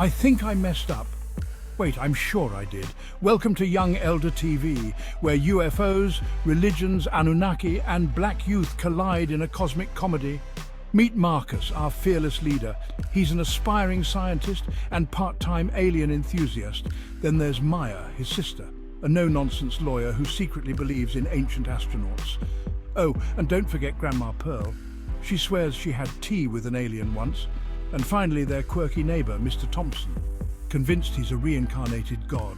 I think I messed up. Wait, I'm sure I did. Welcome to Young Elder TV, where UFOs, religions, Anunnaki, and black youth collide in a cosmic comedy. Meet Marcus, our fearless leader. He's an aspiring scientist and part-time alien enthusiast. Then there's Maya, his sister, a no-nonsense lawyer who secretly believes in ancient astronauts. Oh, and don't forget Grandma Pearl. She swears she had tea with an alien once. And finally, their quirky neighbor, Mr. Thompson, convinced he's a reincarnated god.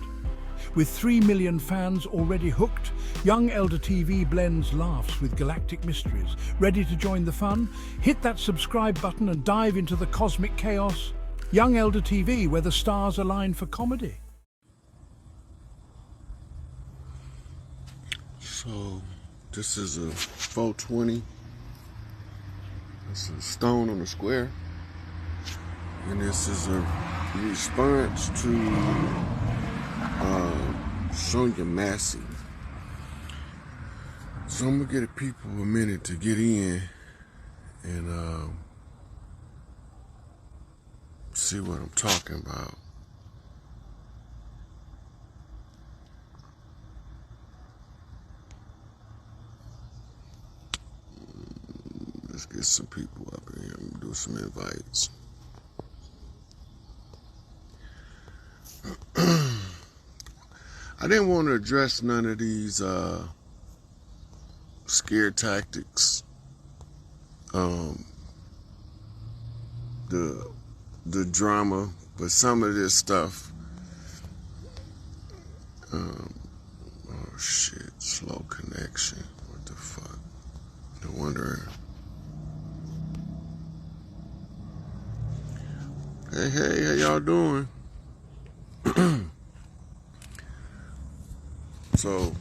With 3 million fans already hooked, Young Elder TV blends laughs with galactic mysteries. Ready to join the fun? Hit that subscribe button and dive into the cosmic chaos. Young Elder TV, where the stars align for comedy. So, this is a 420. It's a stone on the square. And this is a response to Sonya Massey. So I'm gonna get people a minute to get in and see what I'm talking about. Let's get some people up in here and do some invites. I didn't want to address none of these scare tactics, the drama, but some of this stuff, oh shit, slow connection, what the fuck, no wonder. Hey, how y'all doing? So,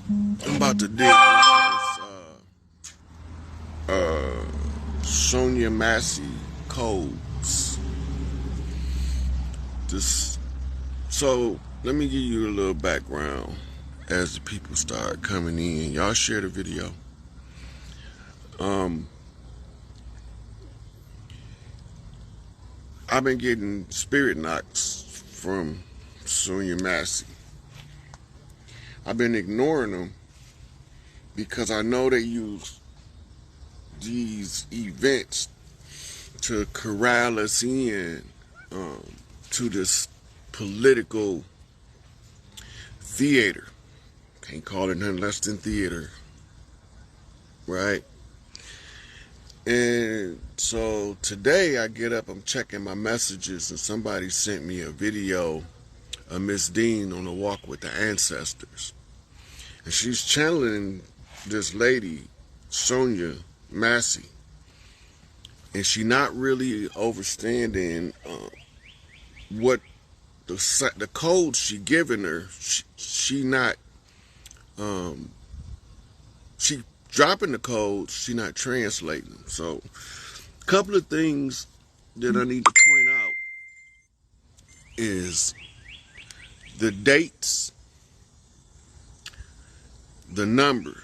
I'm about to dig into this Sonya Massey codes. So, let me give you a little background as the people start coming in. Y'all share the video. I've been getting spirit knocks from Sonya Massey. I've been ignoring them because I know they use these events to corral us in to this political theater. Can't call it nothing less than theater, right? And so today I get up, I'm checking my messages, and somebody sent me a video of Miss Dean on a walk with the ancestors. And she's channeling this lady, Sonya Massey. And she not really understanding what the codes she giving her. She not, she dropping the codes, she not translating them. So, a couple of things that I need to point out is the dates, the number,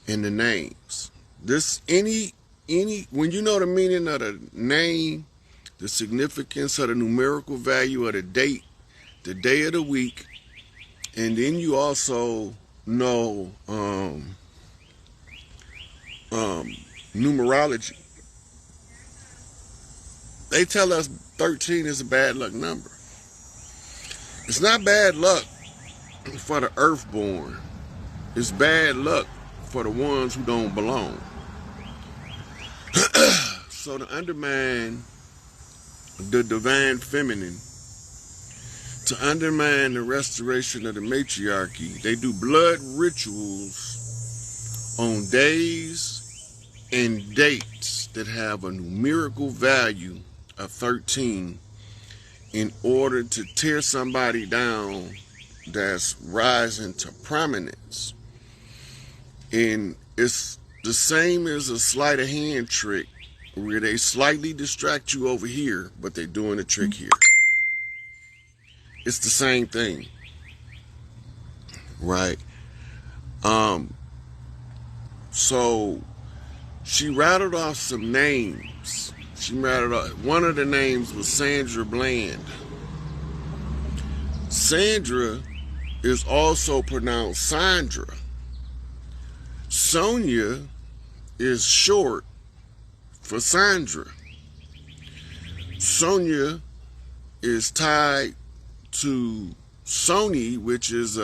and the names. This when you know the meaning of the name, the significance of the numerical value of the date, the day of the week, and then you also know numerology. They tell us 13 is a bad luck number. It's not bad luck for the earthborn. It's bad luck for the ones who don't belong. So to undermine the divine feminine, to undermine the restoration of the matriarchy, they do blood rituals on days and dates that have a numerical value of 13 in order to tear somebody down that's rising to prominence. And it's the same as a sleight of hand trick where they slightly distract you over here, but they're doing a trick here. It's the same thing, right? So she rattled off some names She married, one of the names was Sandra Bland. Sandra is also pronounced Sandra. Sonya is short for Sandra. Sonya is tied to Sony, which is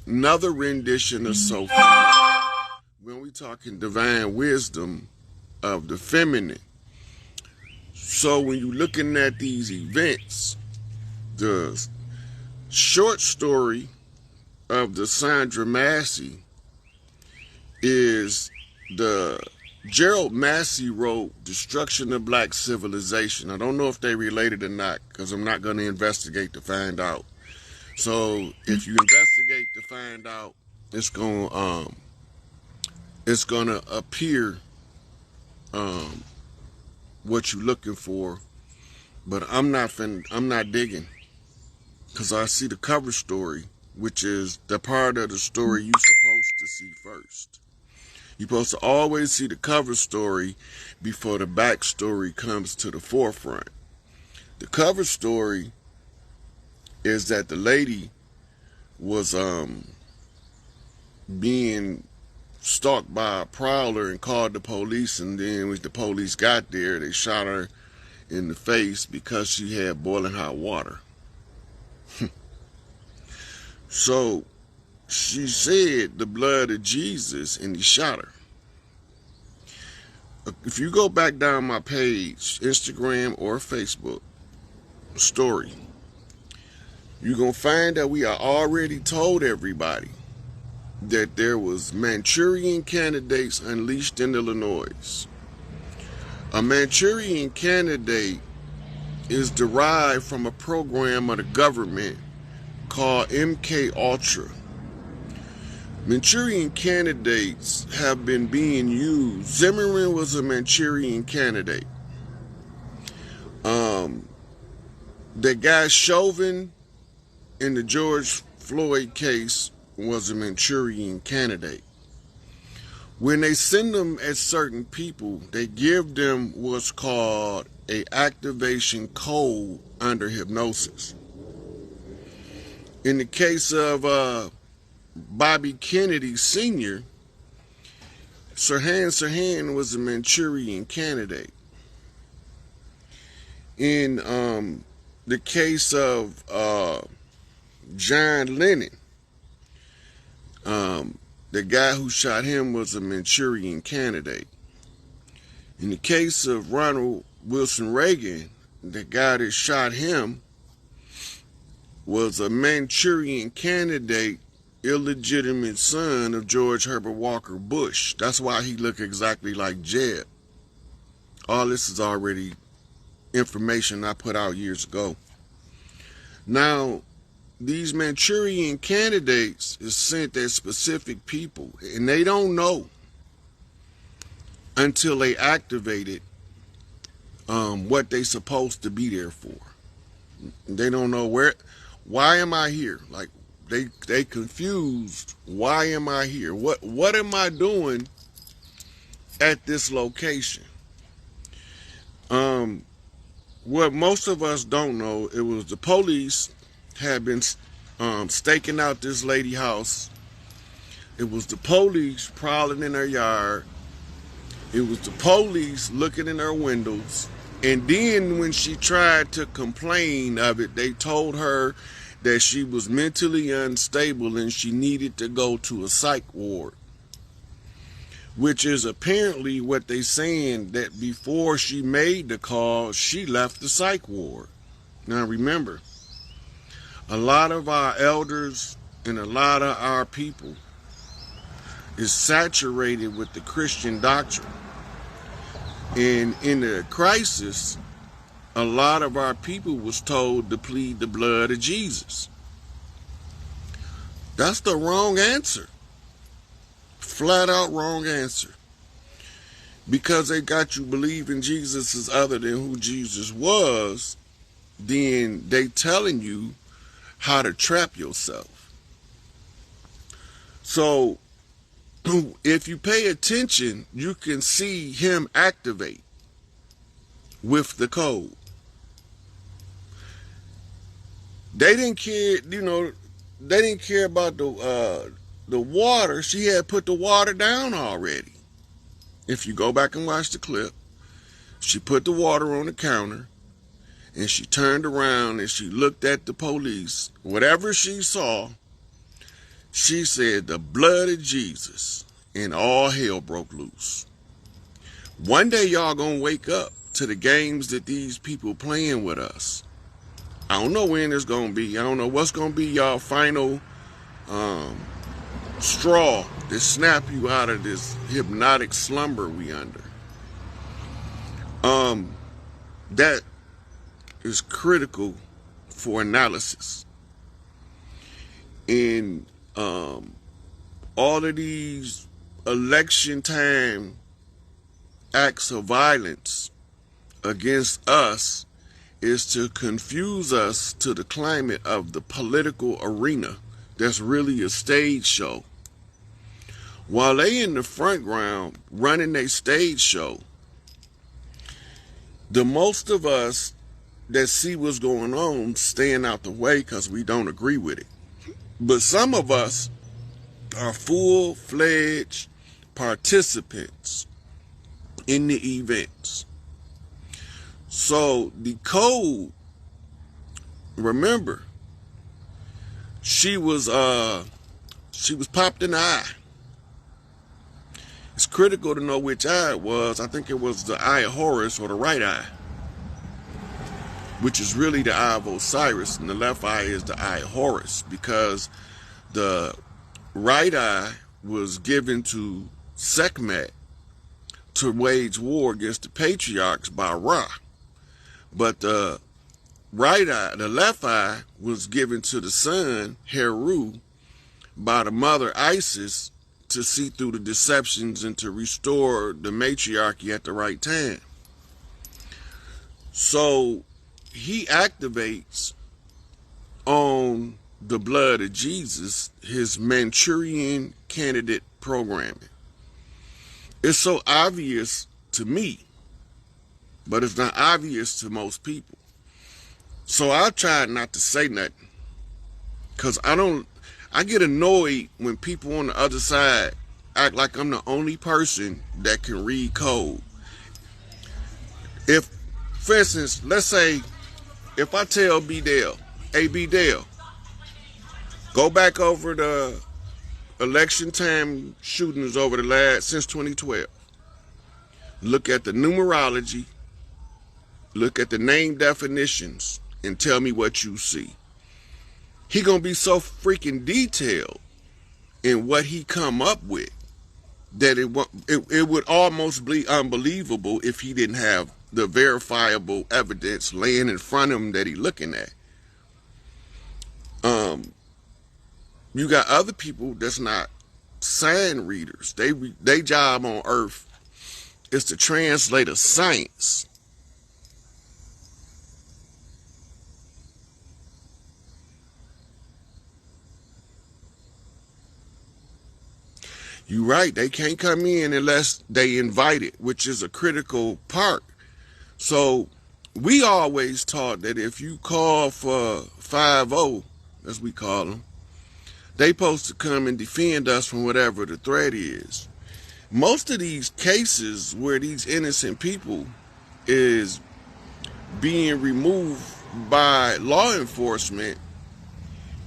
another rendition of Sophia. When we talking divine wisdom of the feminine. So when you're looking at these events, the short story of the Sandra Massey is the Gerald Massey wrote Destruction of Black Civilization. I don't know if they related or not, because I'm not going to investigate to find out. So if you investigate to find out, it's going to appear what you're looking for. But I'm not digging, because I see the cover story, which is the part of the story you're supposed to see first. You're supposed to always see the cover story before the backstory comes to the forefront. The cover story is that the lady was being stalked by a prowler and called the police, and then when the police got there, they shot her in the face because she had boiling hot water. So she said the blood of Jesus, and he shot her. If you go back down my page, Instagram or Facebook story, you're going to find that we are already told everybody that there was Manchurian candidates unleashed in Illinois. A Manchurian candidate is derived from a program of the government called MK Ultra. Manchurian candidates have been being used. Zimmerman was a Manchurian candidate. The guy Chauvin in the George Floyd case was a Manchurian candidate. When they send them at certain people, they give them what's called a activation code under hypnosis. In the case of Bobby Kennedy Sr., Sirhan was a Manchurian candidate. In the case of John Lennon, the guy who shot him was a Manchurian candidate. In the case of Ronald Wilson Reagan, the guy that shot him was a Manchurian candidate, illegitimate son of George Herbert Walker Bush. That's why he looked exactly like Jeb. All this is already information I put out years ago. Now, these Manchurian candidates is sent at specific people, and they don't know until they activate it what they supposed to be there for. They don't know why am I here? Like they confused. Why am I here? What am I doing at this location? What most of us don't know, it was the police had been staking out this lady house. It was the police prowling in her yard. It was the police looking in her windows. And then when she tried to complain of it, they told her that she was mentally unstable and she needed to go to a psych ward. Which is apparently what they saying, that before she made the call, she left the psych ward. Now remember, a lot of our elders and a lot of our people is saturated with the Christian doctrine. And in the crisis, a lot of our people was told to plead the blood of Jesus. That's the wrong answer. Flat out wrong answer. Because they got you believing Jesus is other than who Jesus was, then they telling you how to trap yourself. So if you pay attention, you can see him activate. with the code. They didn't care, they didn't care about the water. She had put the water down already. If you go back and watch the clip, she put the water on the counter and she turned around and she looked at the police. Whatever she saw, she said, "The blood of Jesus," and all hell broke loose. One day y'all gonna wake up to the games that these people playing with us. I don't know when it's gonna be. I don't know what's gonna be y'all final straw that snap you out of this hypnotic slumber we under. That is critical for analysis. And all of these election time acts of violence against us is to confuse us to the climate of the political arena that's really a stage show. While they in the front ground running their stage show, the most of us that see what's going on staying out the way because we don't agree with it. But some of us are full-fledged participants in the events. So the code, remember, she was popped in the eye. It's critical to know which eye it was. I think it was the eye of Horus, or the right eye, which is really the eye of Osiris, and the left eye is the eye of Horus, because the right eye was given to Sekhmet to wage war against the patriarchs by Ra. But the right eye, the left eye, was given to the son, Heru, by the mother Isis to see through the deceptions and to restore the matriarchy at the right time. So he activates on the blood of Jesus his Manchurian candidate programming. It's so obvious to me, but it's not obvious to most people. So I try not to say nothing, because I get annoyed when people on the other side act like I'm the only person that can read code. If, for instance, let's say, if I tell B-Dale, "Hey B-Dale, go back over the election time shootings over the last, since 2012. Look at the numerology, look at the name definitions, and tell me what you see." He gonna be so freaking detailed in what he come up with that it would almost be unbelievable if he didn't have the verifiable evidence laying in front of him that he looking at. You got other people that's not sign readers. They job on earth is to translate a science. You're right, they can't come in unless they invite it, which is a critical part. So we always taught that if you call for 5-0, as we call them, they supposed to come and defend us from whatever the threat is. Most of these cases where these innocent people is being removed by law enforcement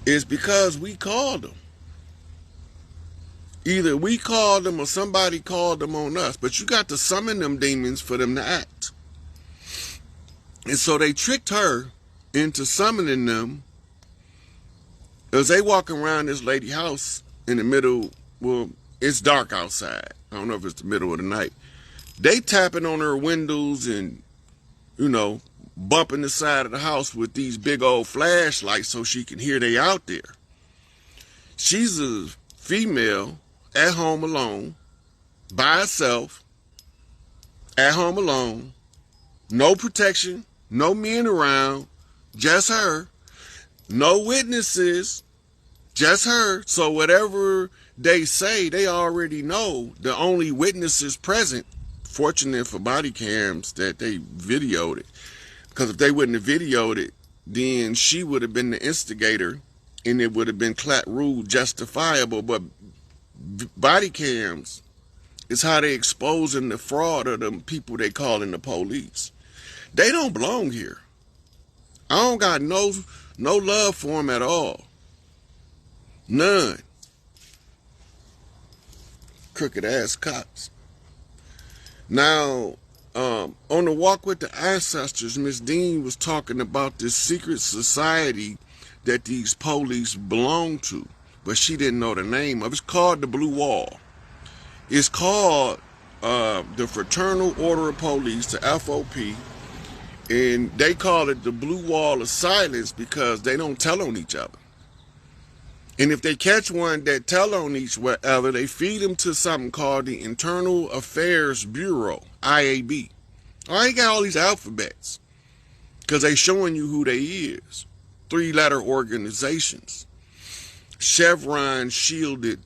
is because we called them. Either we called them or somebody called them on us. But you got to summon them demons for them to act. And so they tricked her into summoning them as they walking around this lady house in the middle. Well, it's dark outside. I don't know if it's the middle of the night. They tapping on her windows and, bumping the side of the house with these big old flashlights so she can hear they out there. She's a female at home alone, by herself, at home alone, no protection, no men around, just her, no witnesses, just her. So whatever they say, they already know the only witnesses present fortunate for body cams that they videoed it. Because if they wouldn't have videoed it, then she would have been the instigator and it would have been ruled justifiable. But body cams is how they exposing the fraud of the people they calling the police. They don't belong here. I don't got no love for them at all. None. Crooked ass cops. Now, on the walk with the ancestors, Miss Dean was talking about this secret society that these police belong to, but she didn't know the name of it. It's called the Blue Wall. It's called the Fraternal Order of Police, the FOP, and they call it the Blue Wall of Silence because they don't tell on each other. And if they catch one that tell on each other, they feed them to something called the Internal Affairs Bureau, IAB. I ain't got all these alphabets because they showing you who they is. 3-letter organizations. Chevron shielded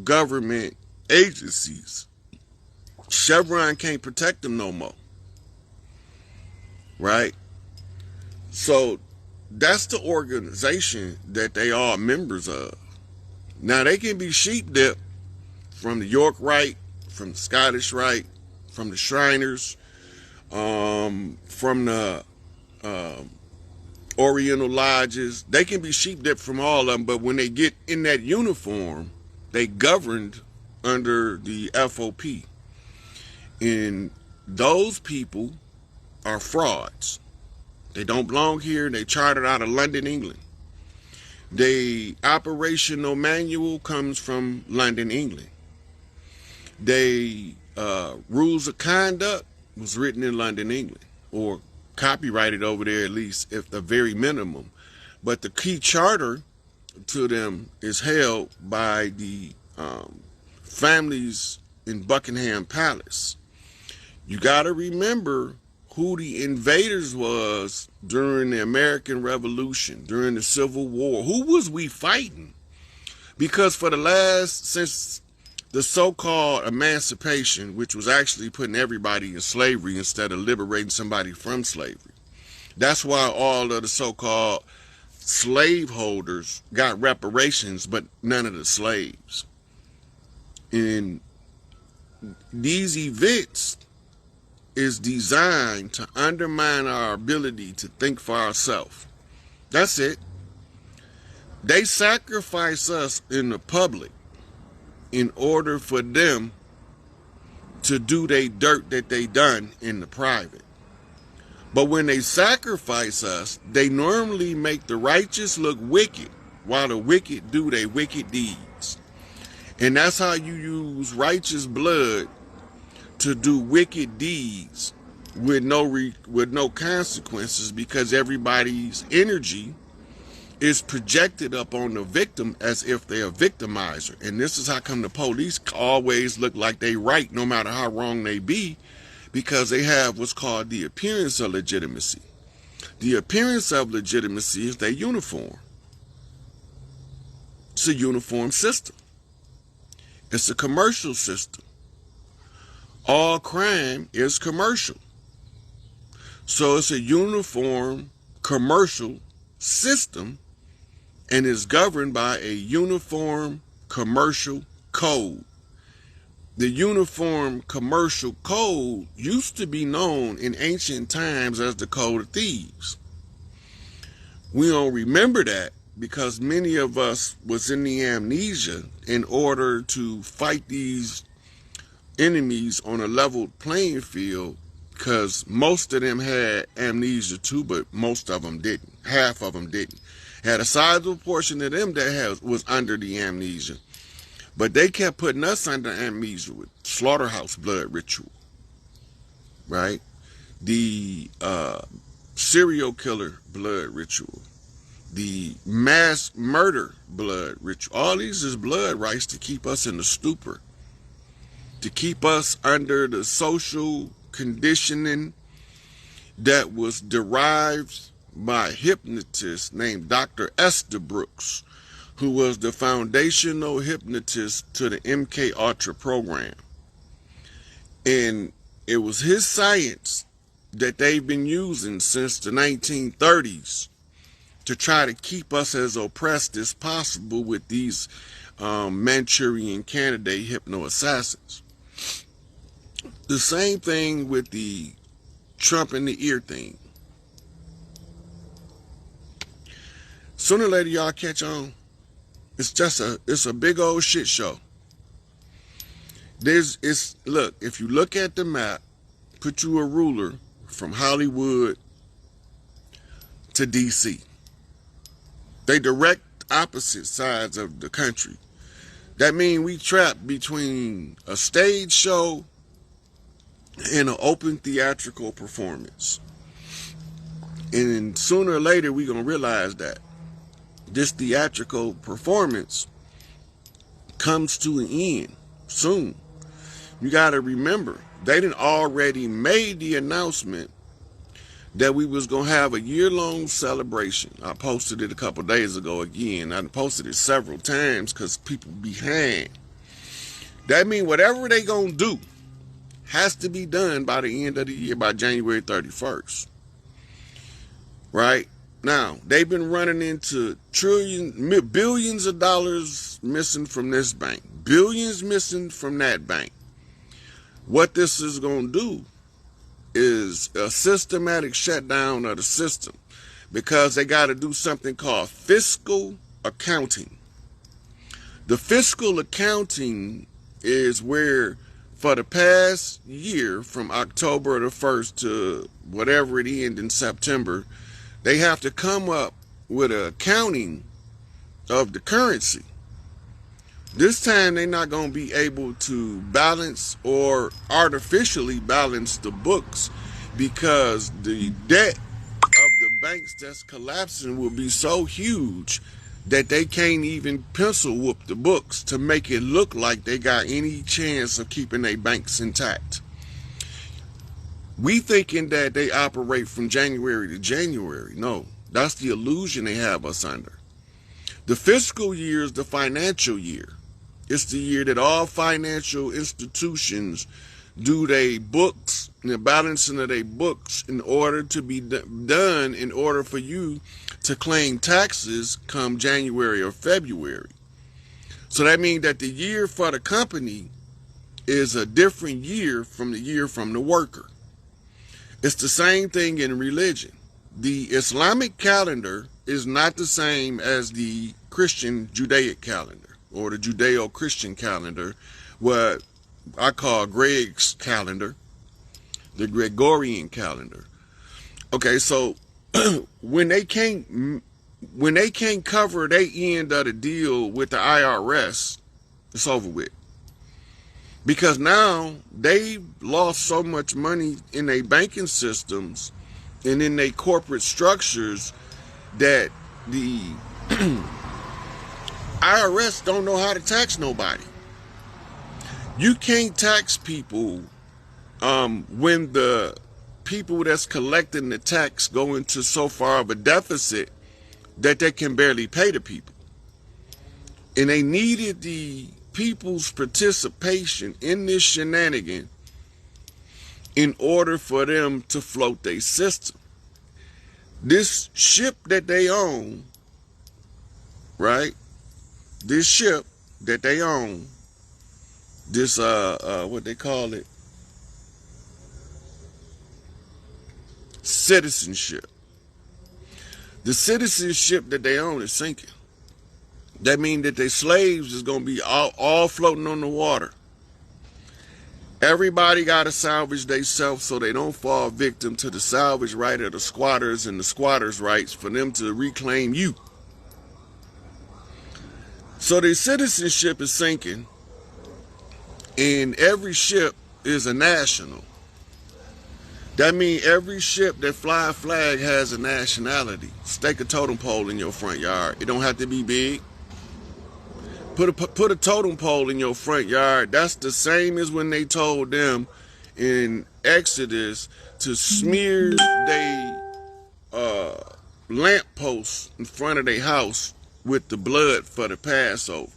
government agencies. Chevron can't protect them no more. Right? So that's the organization that they are members of. Now they can be sheep dipped from the York Rite, from the Scottish Rite, from the Shriners, from the Oriental Lodges. They can be sheep dipped from all of them, but when they get in that uniform, they governed under the FOP. And those people are frauds. They don't belong here. They chartered out of London, England. The operational manual comes from London, England. They rules of conduct was written in London, England, or copyrighted over there at least, if the very minimum. But the key charter to them is held by the families in Buckingham Palace. You got to remember who the invaders was during the American Revolution, during the Civil War. Who was we fighting? Because for the last, since the so-called emancipation, which was actually putting everybody in slavery instead of liberating somebody from slavery. That's why all of the so-called slaveholders got reparations, but none of the slaves. And these events is designed to undermine our ability to think for ourselves. That's it. They sacrifice us in the public in order for them to do they dirt that they done in the private. But when they sacrifice us, they normally make the righteous look wicked while the wicked do their wicked deeds. And that's how you use righteous blood to do wicked deeds with no consequences, because everybody's energy is projected up on the victim as if they're a victimizer. And this is how come the police always look like they right no matter how wrong they be, because they have what's called the appearance of legitimacy. The appearance of legitimacy is their uniform. It's a uniform system. It's a commercial system. All crime is commercial. So it's a uniform commercial system and is governed by a uniform commercial code. The uniform commercial code used to be known in ancient times as the Code of Thieves. We don't remember that because many of us was in the amnesia in order to fight these enemies on a leveled playing field, because most of them had amnesia too, but most of them didn't. Half of them didn't. Had a sizable portion of them that was under the amnesia, but they kept putting us under amnesia with slaughterhouse blood ritual, right? The serial killer blood ritual, the mass murder blood ritual. All these is blood rights to keep us in the stupor, to keep us under the social conditioning that was derived by a hypnotist named Dr. Estabrooks, who was the foundational hypnotist to the MK Ultra program. And It was his science that they've been using since the 1930s to try to keep us as oppressed as possible with these Manchurian candidate hypno-assassins. The same thing with the Trump in the ear thing. Sooner or later, y'all catch on. It's a big old shit show. Look, if you look at the map, put you a ruler from Hollywood to DC. They direct opposite sides of the country. That means we trapped between a stage show and an open theatrical performance. And sooner or later, we're going to realize that this theatrical performance comes to an end soon. You got to remember, they done already made the announcement that we was going to have a year-long celebration. I posted it a couple days ago again. I posted it several times because people behind. That means whatever they going to do has to be done by the end of the year, by January 31st. Right? Now, they've been running into billions of dollars missing from this bank. Billions missing from that bank. What this is going to do is a systematic shutdown of the system because they got to do something called fiscal accounting. The fiscal accounting is where for the past year, from October the 1st to whatever it ends in September, they have to come up with an accounting of the currency. This time they're not going to be able to balance or artificially balance the books because the debt of the banks that's collapsing will be so huge that they can't even pencil whoop the books to make it look like they got any chance of keeping their banks intact. We thinking that they operate from January to January. No, that's the illusion they have us under. The fiscal year is the financial year. It's the year that all financial institutions do their books, and the balancing of their books in order to be done in order for you to claim taxes come January or February. So that means that the year for the company is a different year from the worker. It's the same thing in religion. The Islamic calendar is not the same as the Christian Judaic calendar or the Judeo-Christian calendar, what I call Greg's calendar, the Gregorian calendar. Okay, so when they can't cover their end of the deal with the IRS, it's over with. Because now they've lost so much money in their banking systems and in their corporate structures that the IRS don't know how to tax nobody. You can't tax people when the people that's collecting the tax go into so far of a deficit that they can barely pay the people. And they needed the people's participation in this shenanigan in order for them to float their system. This ship that they own, right? This ship that they own, this what they call it, citizenship. The citizenship that they own is sinking. That means that their slaves is going to be all floating on the water. Everybody got to salvage themselves so they don't fall victim to the salvage right of the squatters and the squatters' rights for them to reclaim you. So the citizenship is sinking, and every ship is a national. That means every ship that fly a flag has a nationality. Stake a totem pole in your front yard. It don't have to be big. Put a totem pole in your front yard. That's the same as when they told them in Exodus to smear their lamp posts in front of their house with the blood for the Passover.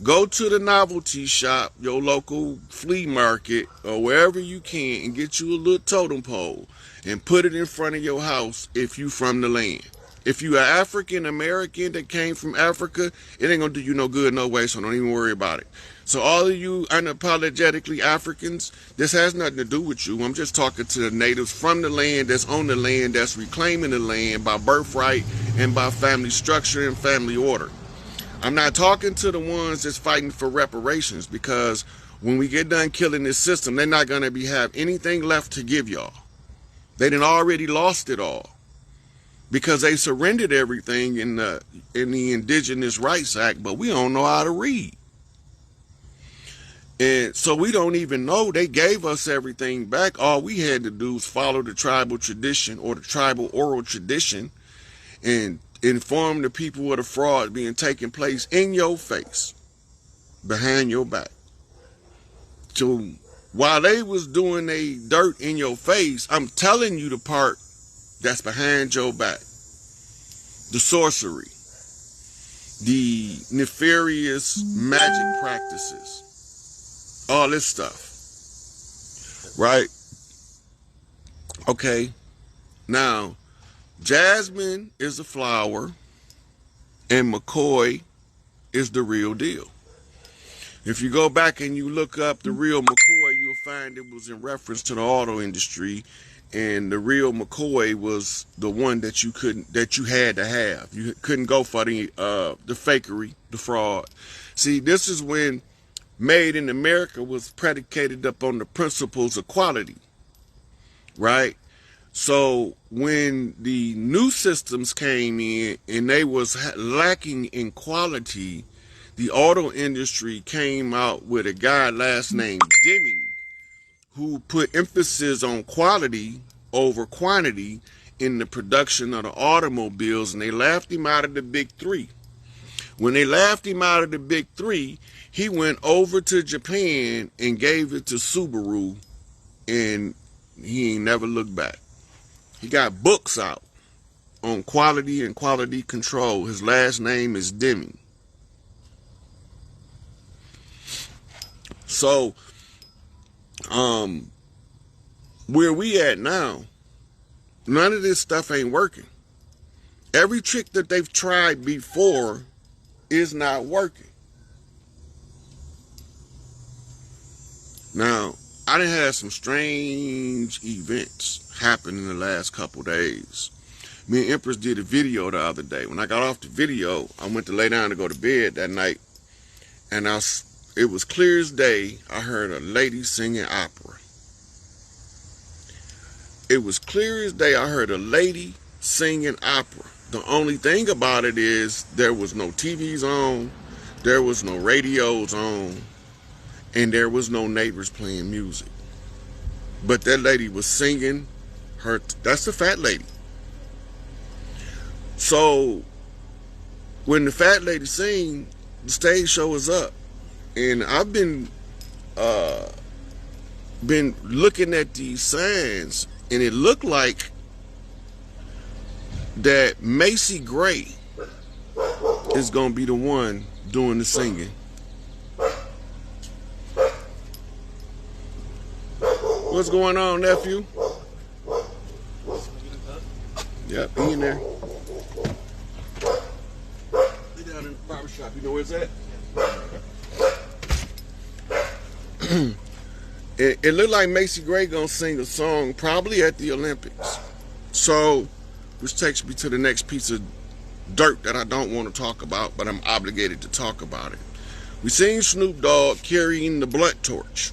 Go to the novelty shop, your local flea market, or wherever you can, and get you a little totem pole and put it in front of your house if you from the land. If you are African American that came from Africa, it ain't gonna do you no good no way, so don't even worry about it. So all of you unapologetically Africans, this has nothing to do with you. I'm just talking to the natives from the land, that's on the land, that's reclaiming the land by birthright and by family structure and family order. I'm not talking to the ones that's fighting for reparations, because when we get done killing this system, they're not gonna have anything left to give y'all. They done already lost it all, because they surrendered everything in the Indigenous Rights Act, but we don't know how to read. And so we don't even know they gave us everything back. All we had to do was follow the tribal tradition, or the tribal oral tradition, and inform the people of the fraud being taking place in your face, behind your back. So while they was doing they dirt in your face, I'm telling you the part that's behind your back. The sorcery, the nefarious magic practices, all this stuff, right? Okay, now, jasmine is a flower, and McCoy is the real deal. If you go back and you look up the real McCoy, you'll find it was in reference to the auto industry, and the real McCoy was the one that you had to have. You couldn't go for the fakery, the fraud. See, this is when Made in America was predicated up on the principles of quality, right? So when the new systems came in and they was lacking in quality, the auto industry came out with a guy last name Deming, who put emphasis on quality over quantity in the production of the automobiles, and they laughed him out of the big three. When they laughed him out of the big three, he went over to Japan and gave it to Subaru, and he ain't never looked back. He got books out on quality and quality control. His last name is Deming. So, where we at now, none of this stuff ain't working. Every trick that they've tried before is not working. Now, I done had some strange events happen in the last couple days. Me and Empress did a video the other day. When I got off the video, I went to lay down to go to bed that night, and it was clear as day. I heard a lady singing opera. It was clear as day. I heard a lady singing opera. The only thing about it is there was no TVs on, there was no radios on, and there was no neighbors playing music. But that lady was singing that's the fat lady. So when the fat lady sing, the stage show is up. And I've been looking at these signs, and it looked like that Macy Gray is gonna be the one doing the singing. What's going on, nephew? Yep, he in there. He down in the barber shop. You know where it's at? It looked like Macy Gray gonna sing a song probably at the Olympics. So, which takes me to the next piece of dirt that I don't want to talk about, but I'm obligated to talk about it. We seen Snoop Dogg carrying the blunt torch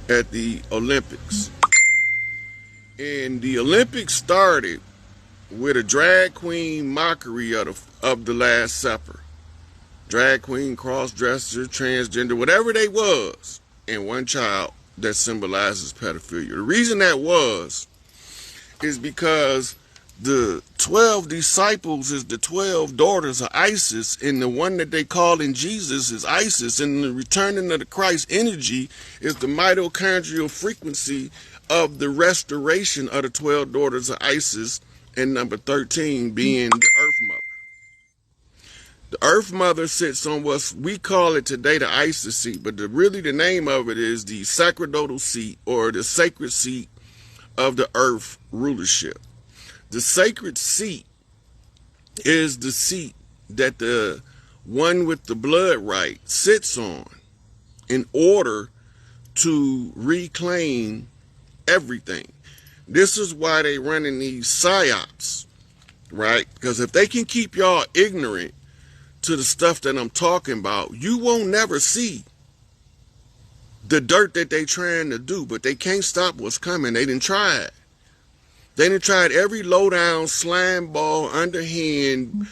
at the Olympics. And the Olympics started with a drag queen mockery of the Last Supper. Drag queen, cross-dresser, transgender, whatever they was, and one child that symbolizes pedophilia. The reason that is because the 12 disciples is the 12 daughters of Isis, and the one that they call in Jesus is Isis, and the returning of the Christ energy is the mitochondrial frequency of the restoration of the 12 daughters of Isis, and number 13 being the Earth Mother. The Earth Mother sits on what we call it today the Isis seat, but really the name of it is the sacerdotal seat, or the sacred seat of the Earth rulership. The sacred seat is the seat that the one with the blood right sits on in order to reclaim everything. This is why they running these psyops, right? Because if they can keep y'all ignorant to the stuff that I'm talking about, you won't never see the dirt that they trying to do, but they can't stop what's coming. They didn't try it. They done tried every low-down, slime ball, underhand,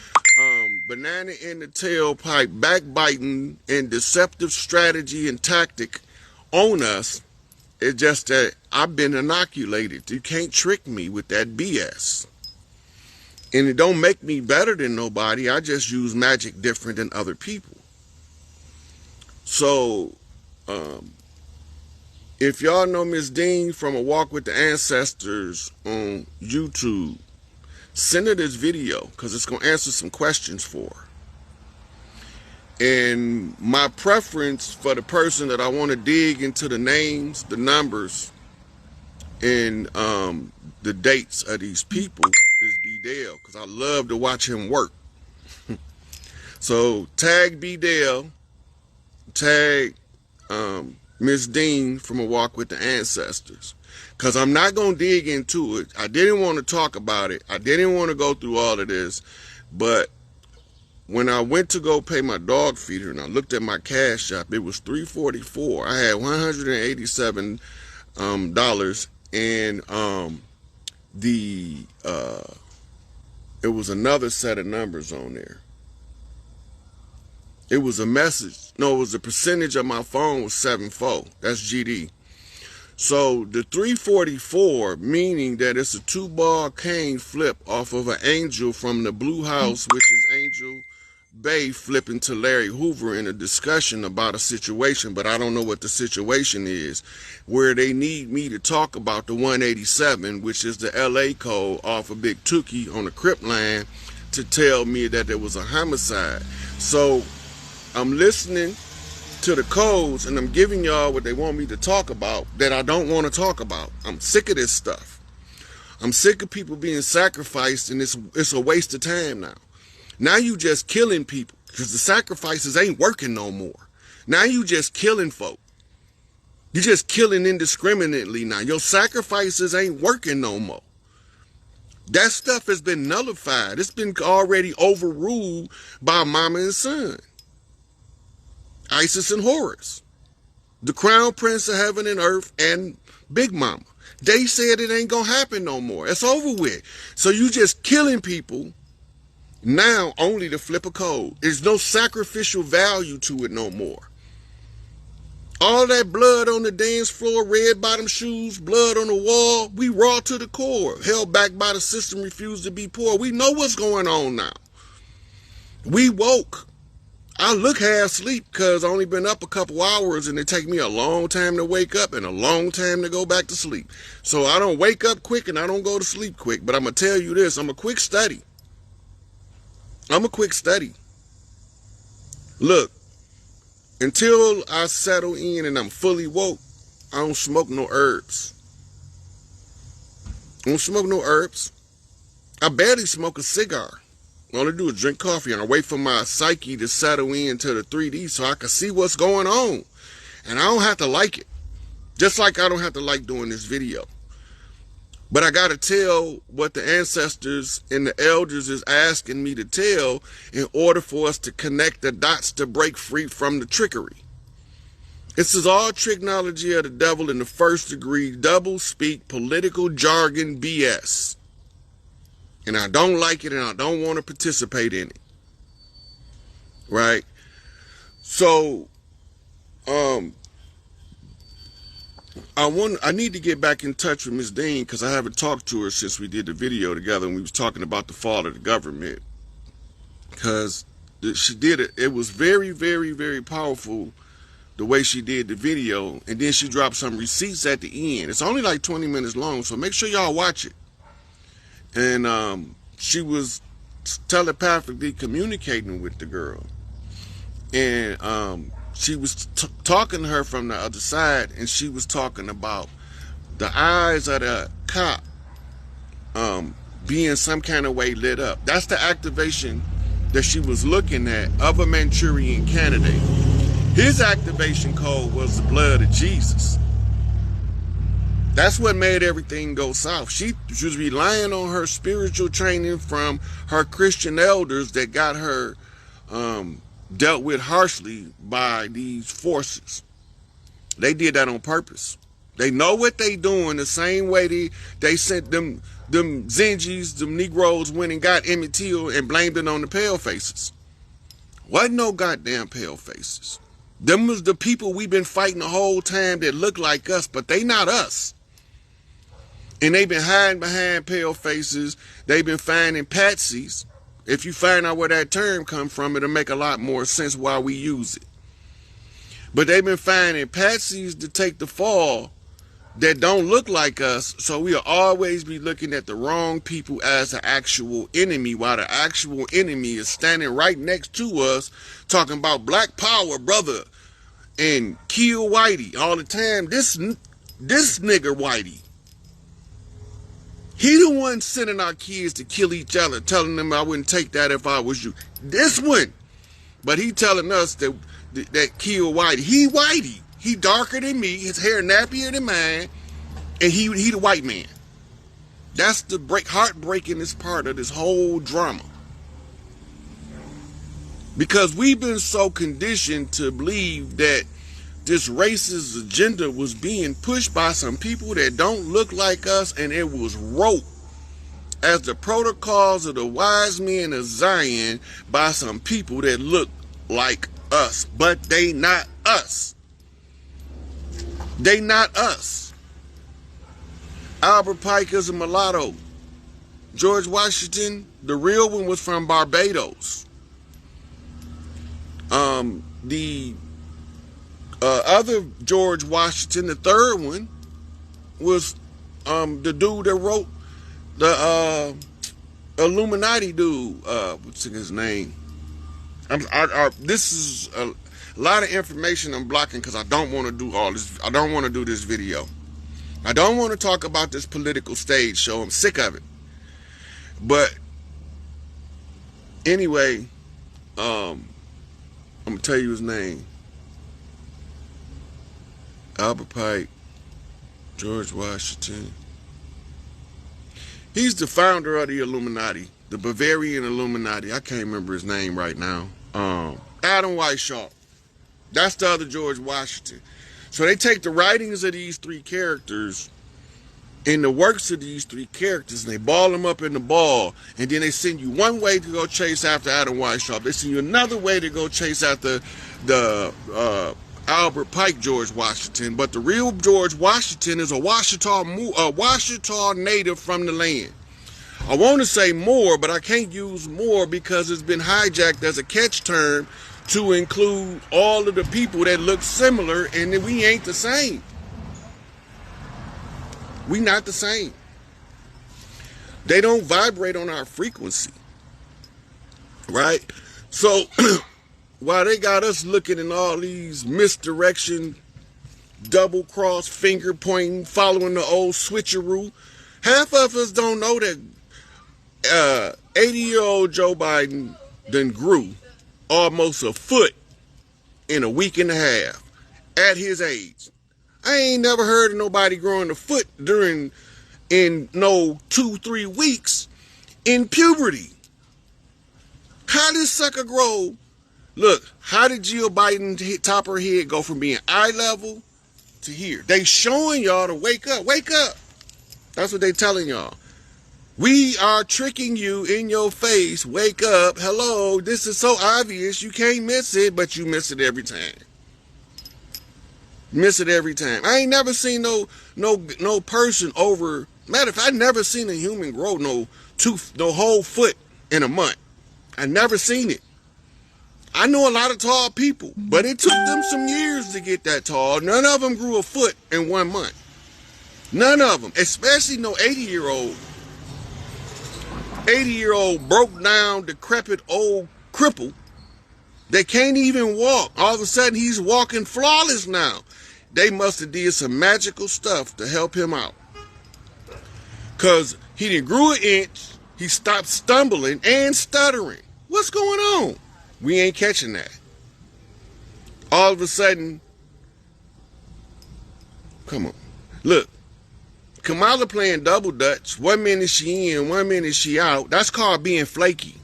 banana in the tailpipe, backbiting, and deceptive strategy and tactic on us. It's just that I've been inoculated. You can't trick me with that BS. And it don't make me better than nobody. I just use magic different than other people. So, if y'all know Miss Dean from A Walk with the Ancestors on YouTube, send her this video because it's going to answer some questions for her. And my preference for the person that I want to dig into the names, the numbers, and the dates of these people is B-Dale, because I love to watch him work. So tag B-Dale, tag Miss Dean from A Walk with the Ancestors, because I'm not going to dig into it. I didn't want to talk about it. I didn't want to go through all of this, but when I went to go pay my dog feeder and I looked at my cash app, it was $344. I had $187 and it was another set of numbers on there. It was a message. No, it was a percentage of my phone was 74. That's GD. So the 344, meaning that it's a 2-ball cane flip off of an angel from the Blue House, which is Angel Bay, flipping to Larry Hoover in a discussion about a situation, but I don't know what the situation is, where they need me to talk about the 187, which is the LA code off of Big Tookie on the Crip line, to tell me that there was a homicide. So I'm listening to the codes and I'm giving y'all what they want me to talk about that I don't want to talk about. I'm sick of this stuff. I'm sick of people being sacrificed, and it's a waste of time now. Now you just killing people because the sacrifices ain't working no more. Now you just killing folk. You just killing indiscriminately now. Your sacrifices ain't working no more. That stuff has been nullified. It's been already overruled by Mama and Son, Isis and Horus, the Crown Prince of Heaven and Earth, and Big Mama. They said it ain't gonna happen no more. It's over with. So you just killing people now only to flip a code. There's no sacrificial value to it no more. All that blood on the dance floor, red bottom shoes, blood on the wall, we raw to the core. Held back by the system, refused to be poor. We know what's going on now. We woke. I look half asleep because I've only been up a couple hours, and it take me a long time to wake up and a long time to go back to sleep. So I don't wake up quick and I don't go to sleep quick. But I'm going to tell you this, I'm a quick study. Look, until I settle in and I'm fully woke, I don't smoke no herbs. I barely smoke a cigar. All I do is drink coffee, and I wait for my psyche to settle into the 3D so I can see what's going on. And I don't have to like it. Just like I don't have to like doing this video. But I got to tell what the ancestors and the elders is asking me to tell in order for us to connect the dots to break free from the trickery. This is all tricknology of the devil in the first degree, double speak, political jargon BS. And I don't like it, and I don't want to participate in it. Right? So, I need to get back in touch with Miss Dean because I haven't talked to her since we did the video together and we was talking about the fall of the government. Because she did it. It was very, very, very powerful the way she did the video. And then she dropped some receipts at the end. It's only like 20 minutes long, so make sure y'all watch it. And she was telepathically communicating with the girl. And she was talking to her from the other side, and she was talking about the eyes of the cop being some kind of way lit up. That's the activation that she was looking at of a Manchurian candidate. His activation code was the blood of Jesus. That's what made everything go south. She was relying on her spiritual training from her Christian elders that got her dealt with harshly by these forces. They did that on purpose. They know what they doing the same way they sent them Zingies, them Negroes went and got Emmett Till and blamed it on the pale faces. Wasn't no goddamn pale faces. Them was the people we've been fighting the whole time that look like us, but they not us. And they've been hiding behind pale faces. They've been finding patsies. If you find out where that term come from, it'll make a lot more sense why we use it. But they've been finding patsies to take the fall that don't look like us, so we'll always be looking at the wrong people as the actual enemy, while the actual enemy is standing right next to us talking about black power, brother, and kill Whitey all the time. This nigger Whitey, he the one sending our kids to kill each other, telling them I wouldn't take that if I was you. This one. But he telling us that kill Whitey. He Whitey. He darker than me, his hair nappier than mine, and he the white man. That's the heartbreakingest part of this whole drama. Because we've been so conditioned to believe that this racist agenda was being pushed by some people that don't look like us, and it was wrote as the protocols of the wise men of Zion by some people that look like us, but they not us. They not us. Albert Pike is a mulatto. George Washington, the real one, was from Barbados. The other George Washington, the third one, was the dude that wrote the Illuminati dude. What's his name? This is a lot of information I'm blocking because I don't want to do all this. I don't want to do this video. I don't want to talk about this political stage show. I'm sick of it. But anyway, I'm gonna tell you his name. Albert Pike, George Washington. He's the founder of the Illuminati, the Bavarian Illuminati. I can't remember his name right now. Adam Weishaupt. That's the other George Washington. So they take the writings of these three characters and the works of these three characters, and they ball them up in the ball, and then they send you one way to go chase after Adam Weishaupt. They send you another way to go chase after the Albert Pike George Washington. But the real George Washington is a Washita native from the land. I want to say more, but I can't use more because it's been hijacked as a catch term to include all of the people that look similar, and we ain't the same. We not the same. They don't vibrate on our frequency, right? So while they got us looking in all these misdirection, double cross, finger pointing, following the old switcheroo, half of us don't know that 80-year-old Joe Biden then grew almost a foot in a week and a half at his age. I ain't never heard of nobody growing a foot in no 2-3 weeks in puberty. How did sucker grow? Look, how did Jill Biden top her head go from being eye level to here? They showing y'all to wake up. Wake up. That's what they telling y'all. We are tricking you in your face. Wake up. Hello. This is so obvious. You can't miss it, but you miss it every time. Miss it every time. I ain't never seen no person over. Matter of fact, I never seen a human grow no whole foot in a month. I never seen it. I know a lot of tall people, but it took them some years to get that tall. None of them grew a foot in 1 month. None of them, especially no 80-year-old. 80-year-old broke down, decrepit old cripple that can't even walk. All of a sudden, he's walking flawless now. They must have did some magical stuff to help him out. Because he done grew an inch, he stopped stumbling and stuttering. What's going on? We ain't catching that. All of a sudden, come on. Look, Kamala playing double dutch. 1 minute she in, 1 minute she out. That's called being flaky.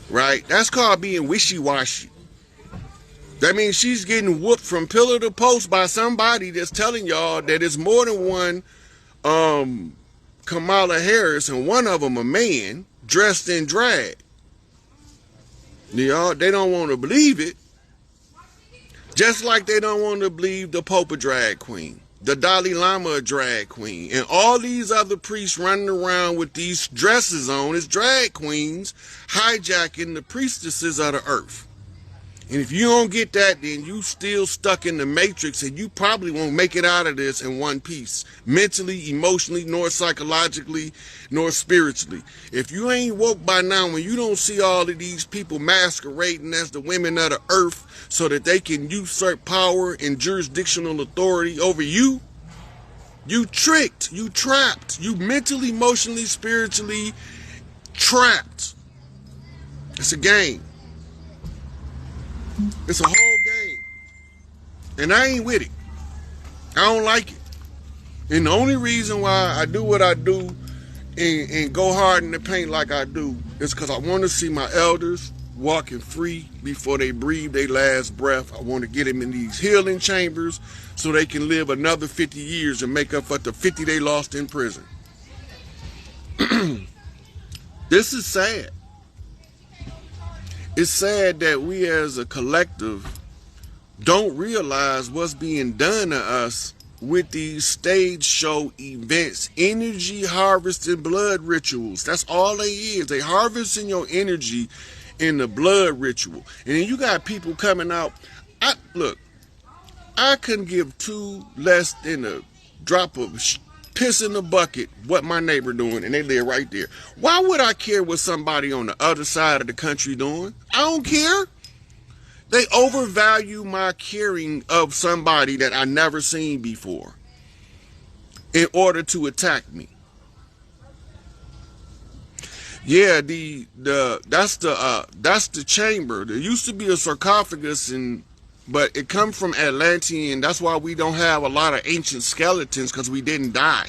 Right? That's called being wishy-washy. That means she's getting whooped from pillar to post by somebody that's telling y'all that it's more than one Kamala Harris, and one of them a man dressed in drag. Y'all, they don't want to believe it. Just like they don't want to believe the Pope a drag queen, the Dalai Lama a drag queen, and all these other priests running around with these dresses on as drag queens, hijacking the priestesses of the earth. And if you don't get that, then you still stuck in the matrix, and you probably won't make it out of this in one piece, mentally, emotionally, nor psychologically, nor spiritually. If you ain't woke by now, when you don't see all of these people masquerading as the women of the earth so that they can usurp power and jurisdictional authority over you, you tricked, you trapped, you mentally, emotionally, spiritually trapped. It's a game. It's a whole game. And I ain't with it. I don't like it. And the only reason why I do what I do and go hard in the paint like I do is because I want to see my elders walking free before they breathe their last breath. I want to get them in these healing chambers so they can live another 50 years and make up for the 50 they lost in prison. This is sad. It's sad that we as a collective don't realize what's being done to us with these stage show events, energy harvesting blood rituals. That's all they is. They harvesting your energy in the blood ritual. And then you got people coming out. Look, I couldn't give two less than a drop of piss in the bucket what my neighbor doing, and they live right there. Why would I care what somebody on the other side of the country doing? I don't care. They overvalue my caring of somebody that I never seen before in order to attack me. Yeah, that's the chamber. There used to be a sarcophagus but it comes from Atlantean. That's why we don't have a lot of ancient skeletons, because we didn't die.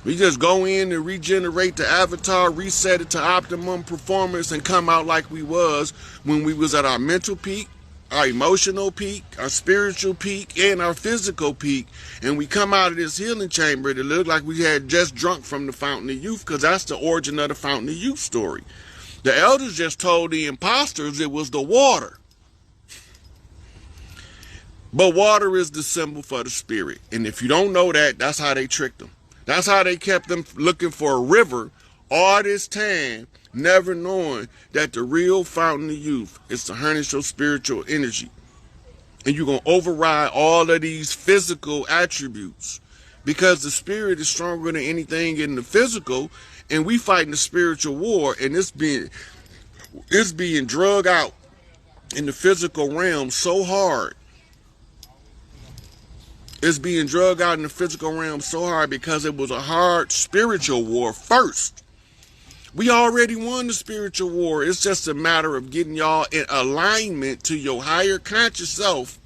We just go in and regenerate the avatar, reset it to optimum performance, and come out like we was when we was at our mental peak, our emotional peak, our spiritual peak, and our physical peak. And we come out of this healing chamber that looked like we had just drunk from the fountain of youth, because that's the origin of the fountain of youth story. The elders just told the imposters it was the water. But water is the symbol for the spirit. And if you don't know that, that's how they tricked them. That's how they kept them looking for a river all this time, never knowing that the real fountain of youth is to harness your spiritual energy. And you're going to override all of these physical attributes, because the spirit is stronger than anything in the physical, and we fighting the spiritual war, and it's being drug out in the physical realm so hard. It's being drug out in the physical realm so hard because it was a hard spiritual war first. We already won the spiritual war. It's just a matter of getting y'all in alignment to your higher conscious self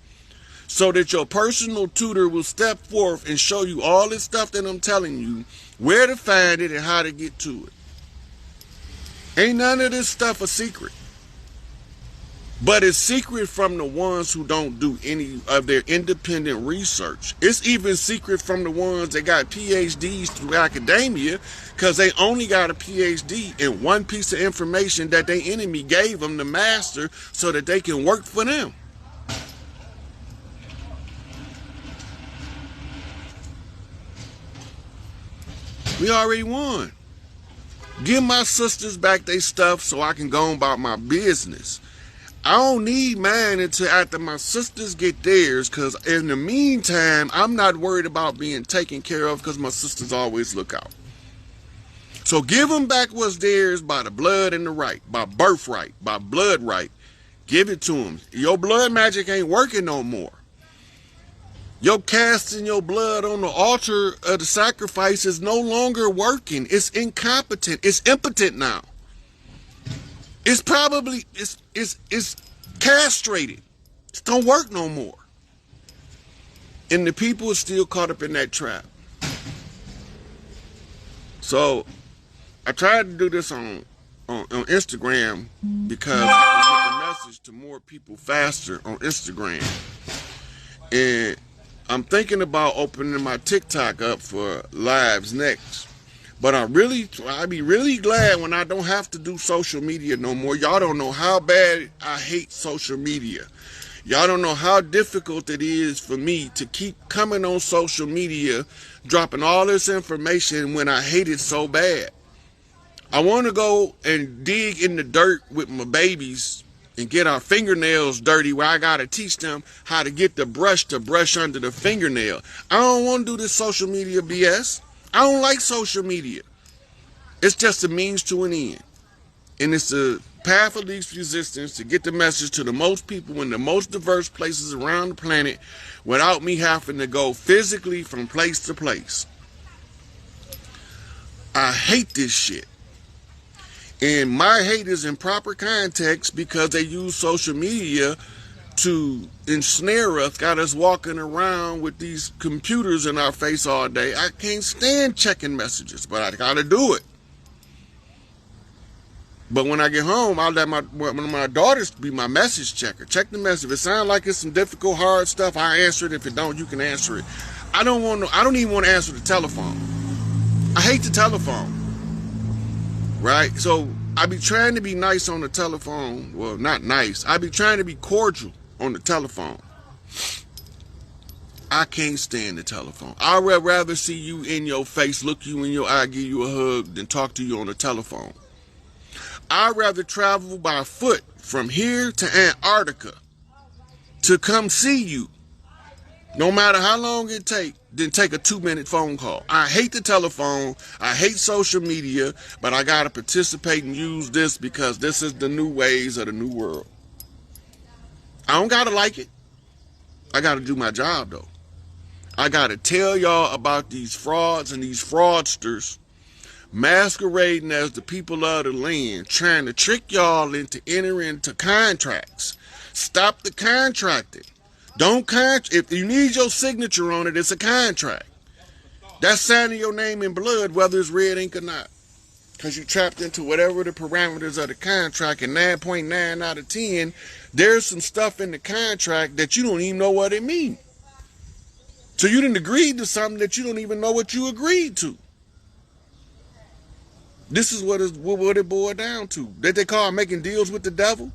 so that your personal tutor will step forth and show you all this stuff that I'm telling you, where to find it and how to get to it. Ain't none of this stuff a secret. But it's secret from the ones who don't do any of their independent research. It's even secret from the ones that got PhDs through academia, because they only got a PhD in one piece of information that their enemy gave them to master so that they can work for them. We already won. Give my sisters back their stuff so I can go on about my business. I don't need mine until after my sisters get theirs, because in the meantime, I'm not worried about being taken care of, because my sisters always look out. So give them back what's theirs by the blood and the right, by birthright, by blood right. Give it to them. Your blood magic ain't working no more. Your casting your blood on the altar of the sacrifice is no longer working. It's incompetent. It's impotent now. It's probably, it's castrated. It don't work no more. And the people are still caught up in that trap. So I tried to do this on Instagram because I can get the message to more people faster on Instagram. And I'm thinking about opening my TikTok up for lives next. But I'd be really glad when I don't have to do social media no more. Y'all don't know how bad I hate social media. Y'all don't know how difficult it is for me to keep coming on social media, dropping all this information when I hate it so bad. I want to go and dig in the dirt with my babies and get our fingernails dirty where I got to teach them how to get the brush to brush under the fingernail. I don't want to do this social media BS. I don't like social media. It's just a means to an end. And it's a path of least resistance to get the message to the most people in the most diverse places around the planet without me having to go physically from place to place. I hate this shit. And my hate is in proper context because they use social media to ensnare us, got us walking around with these computers in our face all day. I can't stand checking messages, but I gotta do it. But when I get home, I'll let one of my daughters be my message checker. Check the message. If it sounds like it's some difficult, hard stuff, I answer it. If it don't, you can answer it. I don't even want to answer the telephone. I hate the telephone. Right? So I be trying to be nice on the telephone. Well, not nice. I be trying to be cordial on the telephone. I can't stand the telephone. I'd rather see you in your face, look you in your eye, give you a hug, than talk to you on the telephone. I'd rather travel by foot from here to Antarctica to come see you, no matter how long it takes, than take a 2-minute phone call. I hate the telephone. I hate social media, but I got to participate and use this because this is the new ways of the new world. I don't got to like it. I got to do my job, though. I got to tell y'all about these frauds and these fraudsters masquerading as the people of the land, trying to trick y'all into entering into contracts. Stop the contracting. If you need your signature on it, it's a contract. That's signing your name in blood, whether it's red ink or not. Because you trapped into whatever the parameters of the contract, and 9.9 out of 10, there's some stuff in the contract that you don't even know what it means. So you didn't agree to something that you don't even know what you agreed to. This is what it boiled down to. That they call making deals with the devil.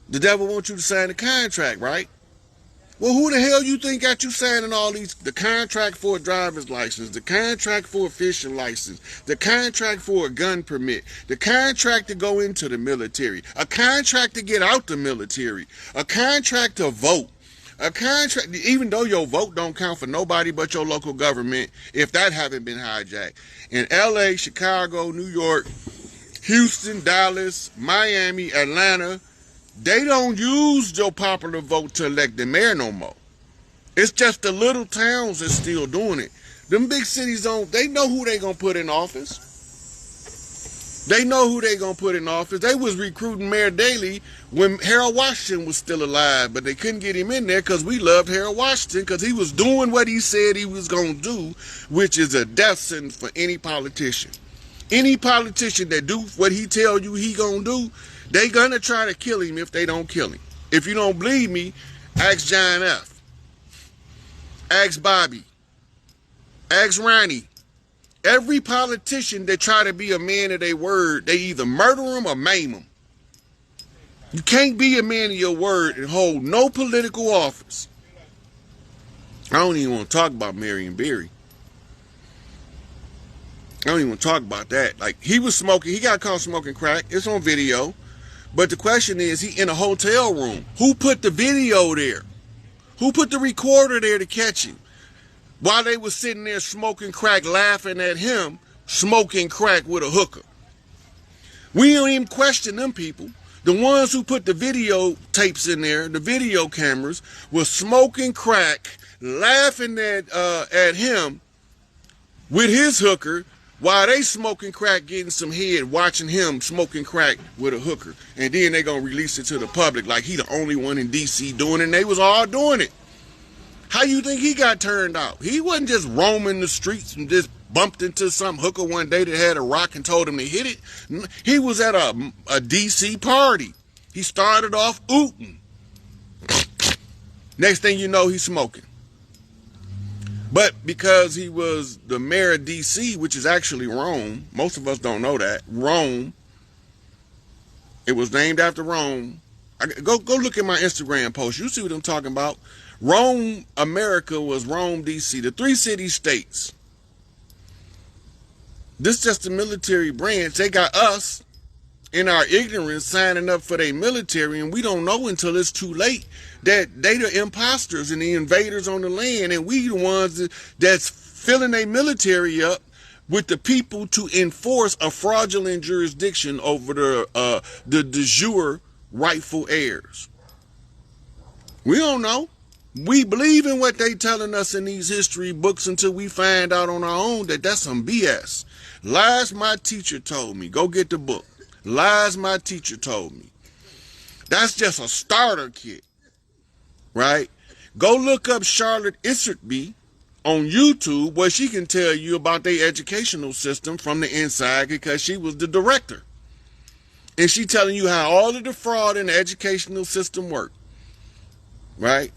The devil wants you to sign a contract, right? Well, who the hell you think got you signing all these? The contract for a driver's license, the contract for a fishing license, the contract for a gun permit, the contract to go into the military, a contract to get out the military, a contract to vote, a contract, even though your vote don't count for nobody but your local government, if that haven't been hijacked. In LA, Chicago, New York, Houston, Dallas, Miami, Atlanta, they don't use your popular vote to elect the mayor no more. It's just the little towns that's still doing it. Them big cities they know who they gonna put in office. They know who they gonna put in office. They was recruiting Mayor Daley when Harold Washington was still alive, but they couldn't get him in there because we loved Harold Washington because he was doing what he said he was gonna do, which is a death sentence for any politician. Any politician that do what he tell you he gonna do, they gonna try to kill him if they don't kill him. If you don't believe me, ask John F. Ask Bobby. Ask Ronnie. Every politician that try to be a man of their word, they either murder him or maim him. You can't be a man of your word and hold no political office. I don't even want to talk about Marion Berry. I don't even want to talk about that. Like, he was smoking, he got caught smoking crack. It's on video. But the question is, he in a hotel room. Who put the video there? Who put the recorder there to catch him? While they was sitting there smoking crack, laughing at him, smoking crack with a hooker. We don't even question them people. The ones who put the video tapes in there, the video cameras, were smoking crack, laughing at him with his hooker while they smoking crack, getting some head, watching him smoking crack with a hooker. And then they gonna release it to the public like he the only one in D.C. doing it, and they was all doing it. How you think he got turned out? He wasn't just roaming the streets and just bumped into some hooker one day that had a rock and told him to hit it. He was at a D.C. party. He started off ooting. Next thing you know, he's smoking. But because he was the mayor of D.C., which is actually Rome, most of us don't know that, Rome, it was named after Rome. Go look at my Instagram post. You see what I'm talking about. Rome, America was Rome, D.C., the 3 city states. This is just the military branch. They got us in our ignorance signing up for their military, and we don't know until it's too late that they the imposters and the invaders on the land, and we the ones that's filling their military up with the people to enforce a fraudulent jurisdiction over the de jure rightful heirs. We don't know. We believe in what they telling us in these history books until we find out on our own that that's some BS. Lies my teacher told me. Go get the book. Lies my teacher told me. That's just a starter kit, right? Go look up Charlotte Issertby on YouTube where she can tell you about their educational system from the inside because she was the director. And she telling you how all of the fraud in the educational system work, right?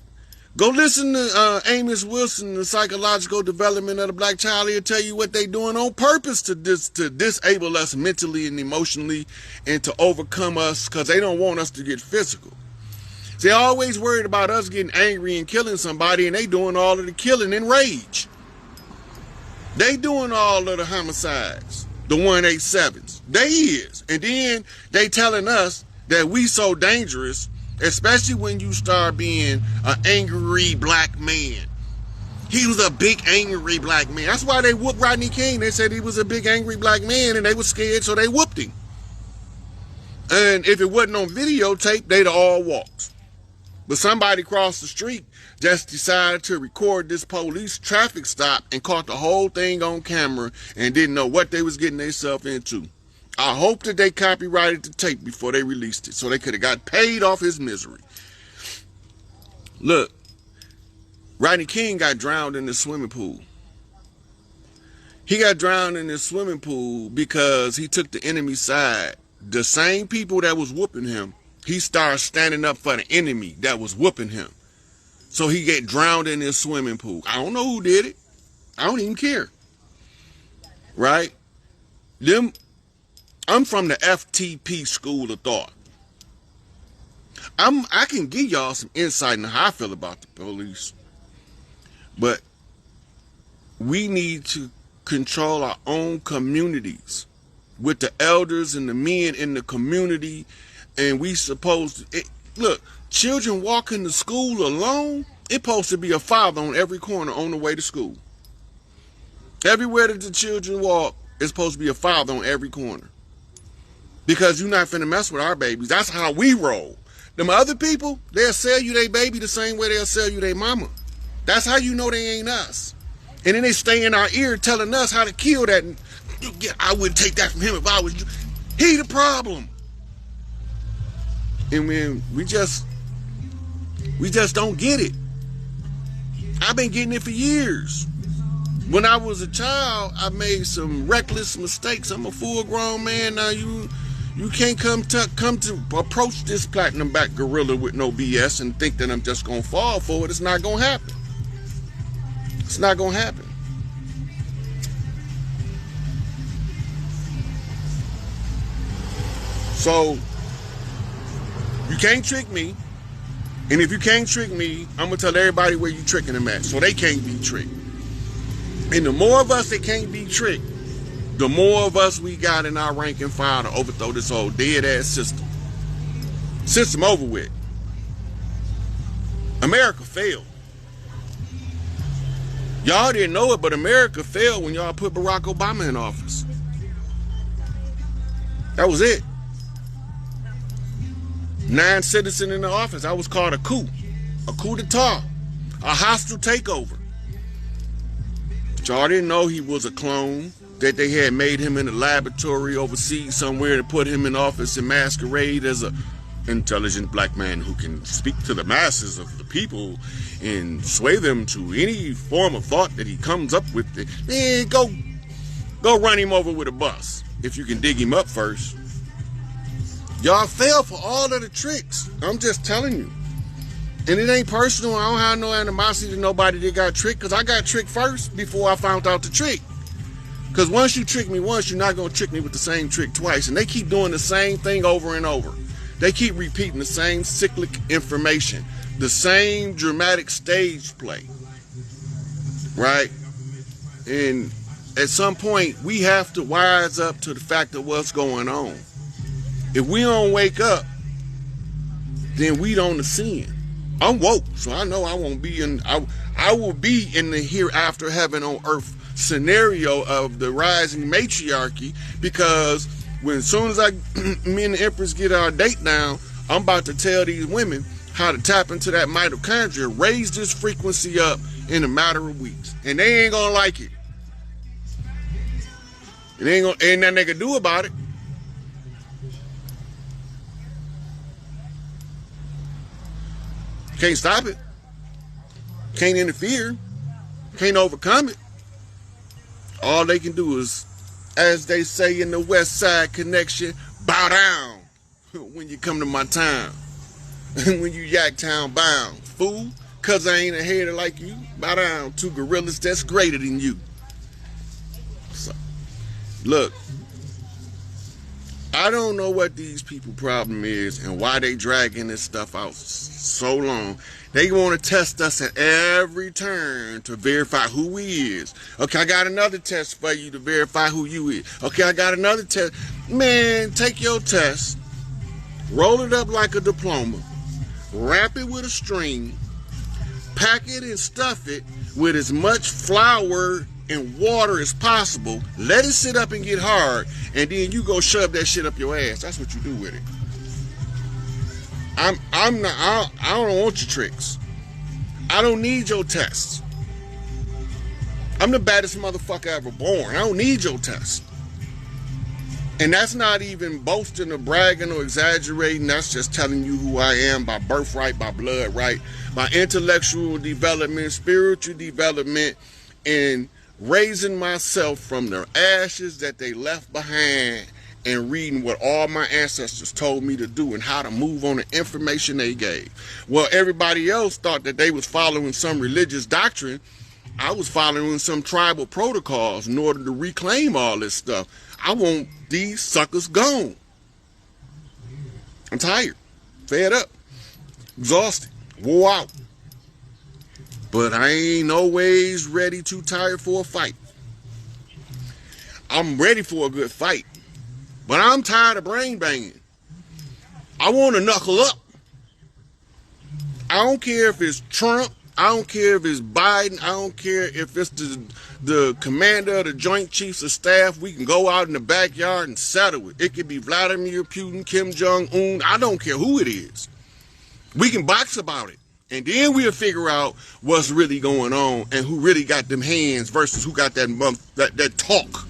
Go listen to Amos Wilson, the psychological development of the black child. He'll tell you what they doing on purpose to disable us mentally and emotionally and to overcome us because they don't want us to get physical. They're always worried about us getting angry and killing somebody, and they doing all of the killing in rage. They doing all of the homicides, the 187s. They is. And then they telling us that we so dangerous, especially when you start being an angry black man. He was a big angry black man. That's why they whooped Rodney King. They said he was a big angry black man and they were scared, so they whooped him. And if it wasn't on videotape, they'd all walked. But somebody across the street just decided to record this police traffic stop and caught the whole thing on camera and didn't know what they was getting themselves into. I hope that they copyrighted the tape before they released it so they could have got paid off his misery. Look, Rodney King got drowned in the swimming pool. He got drowned in the swimming pool because he took the enemy's side. The same people that was whooping him, he started standing up for the enemy that was whooping him. So he get drowned in this swimming pool. I don't know who did it. I don't even care. Right? I'm from the FTP school of thought. I can give y'all some insight into how I feel about the police. But we need to control our own communities with the elders and the men in the community. And we supposed to, look, children walking to school alone, it's supposed to be a father on every corner on the way to school. Everywhere that the children walk, it's supposed to be a father on every corner. Because you're not finna mess with our babies. That's how we roll. Them other people, they'll sell you their baby the same way they'll sell you their mama. That's how you know they ain't us. And then they stay in our ear telling us how to kill that. And, I wouldn't take that from him if I was you. He the problem. And when we just don't get it. I've been getting it for years. When I was a child, I made some reckless mistakes. I'm a full-grown man now. You can't come to approach this platinum back gorilla with no BS and think that I'm just gonna fall for it. It's not gonna happen. It's not gonna happen. So you can't trick me. And if you can't trick me, I'm gonna tell everybody where you tricking them at, so they can't be tricked. And the more of us that can't be tricked, the more of us we got in our rank and file to overthrow this whole dead-ass system. System over with. America failed. Y'all didn't know it, but America fell when y'all put Barack Obama in office. That was it. 9 citizens in the office. That was called a coup d'etat, a hostile takeover. But y'all didn't know he was a clone, that they had made him in a laboratory overseas somewhere to put him in office and masquerade as a intelligent black man who can speak to the masses of the people and sway them to any form of thought that he comes up with. Man, go run him over with a bus if you can dig him up first. Y'all fell for all of the tricks. I'm just telling you. And it ain't personal. I don't have no animosity to nobody that got tricked, because I got tricked first before I found out the trick. Because once you trick me once, you're not going to trick me with the same trick twice. And they keep doing the same thing over and over. They keep repeating the same cyclic information, the same dramatic stage play, right? And at some point, we have to wise up to the fact of what's going on. If we don't wake up, then we don't ascend. I'm woke, so I know I won't be in. I will be in the hereafter heaven on earth scenario of the rising matriarchy, because as soon as me and the Empress get our date down, I'm about to tell these women how to tap into that mitochondria, raise this frequency up in a matter of weeks, and they ain't gonna like it. Ain't nothing they can do about it. Can't stop it. Can't interfere. Can't overcome it. All they can do is, as they say in the West Side Connection, bow down when you come to my town. When you yak town bound. Fool, cause I ain't a hater like you, bow down to gorillas that's greater than you. So, look, I don't know what these people problem is and why they dragging this stuff out so long. They want to test us at every turn to verify who we is. Okay, I got another test for you to verify who you is. Okay, I got another test. Man, take your test, roll it up like a diploma, wrap it with a string, pack it and stuff it with as much flour and water as possible, let it sit up and get hard, and then you go shove that shit up your ass. That's what you do with it. I don't want your tricks. I don't need your tests. I'm the baddest motherfucker ever born. I don't need your tests. And that's not even boasting or bragging or exaggerating. That's just telling you who I am by birthright, by blood right, by intellectual development, spiritual development, and raising myself from the ashes that they left behind and reading what all my ancestors told me to do and how to move on the information they gave. Well, everybody else thought that they was following some religious doctrine. I was following some tribal protocols in order to reclaim all this stuff. I want these suckers gone. I'm tired, fed up, exhausted, wore out. But I ain't always ready, too tired for a fight. I'm ready for a good fight. But I'm tired of brain banging. I want to knuckle up. I don't care if it's Trump. I don't care if it's Biden. I don't care if it's the commander of the Joint Chiefs of Staff. We can go out in the backyard and settle it. It could be Vladimir Putin, Kim Jong-un. I don't care who it is. We can box about it. And then we'll figure out what's really going on and who really got them hands versus who got that talk.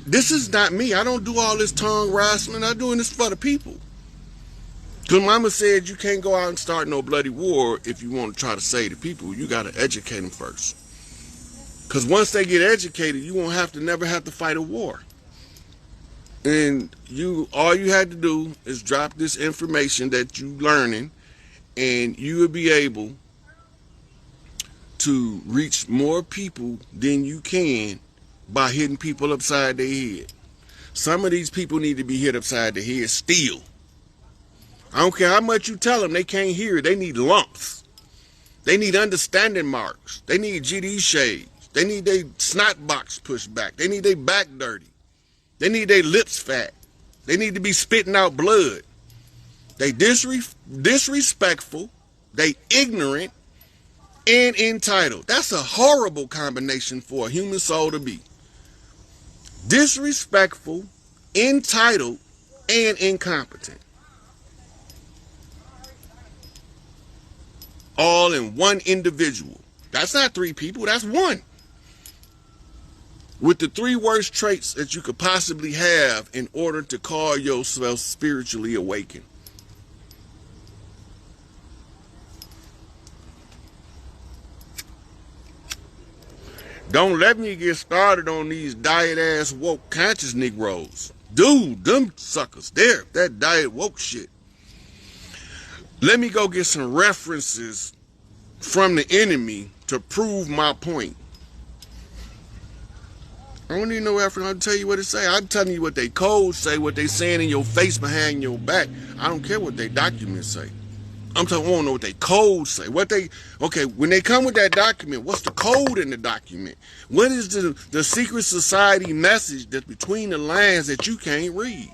This is not me. I don't do all this tongue wrestling. I'm doing this for the people. Because mama said you can't go out and start no bloody war if you want to try to save the people. You got to educate them first. Because once they get educated, you won't never have to fight a war. And all you had to do is drop this information that you learning, and you will be able to reach more people than you can by hitting people upside their head. Some of these people need to be hit upside their head still. I don't care how much you tell them, they can't hear it. They need lumps. They need understanding marks. They need GD shades. They need their snot box pushed back. They need their back dirty. They need their lips fat. They need to be spitting out blood. They disrespectful. They ignorant. and entitled. That's a horrible combination for a human soul to be. Disrespectful, entitled, and incompetent. All in one individual. That's not three people, that's one. With the three worst traits that you could possibly have in order to call yourself spiritually awakened. Don't let me get started on these diet-ass woke conscious Negroes. Dude, them suckers, there, that diet woke shit. Let me go get some references from the enemy to prove my point. I don't need no reference. I'll tell you what it say. I'm telling you what they codes say, what they saying in your face behind your back. I don't care what they documents say. I want to know what they codes say. Okay, when they come with that document, what's the code in the document? What is the secret society message that's between the lines that you can't read?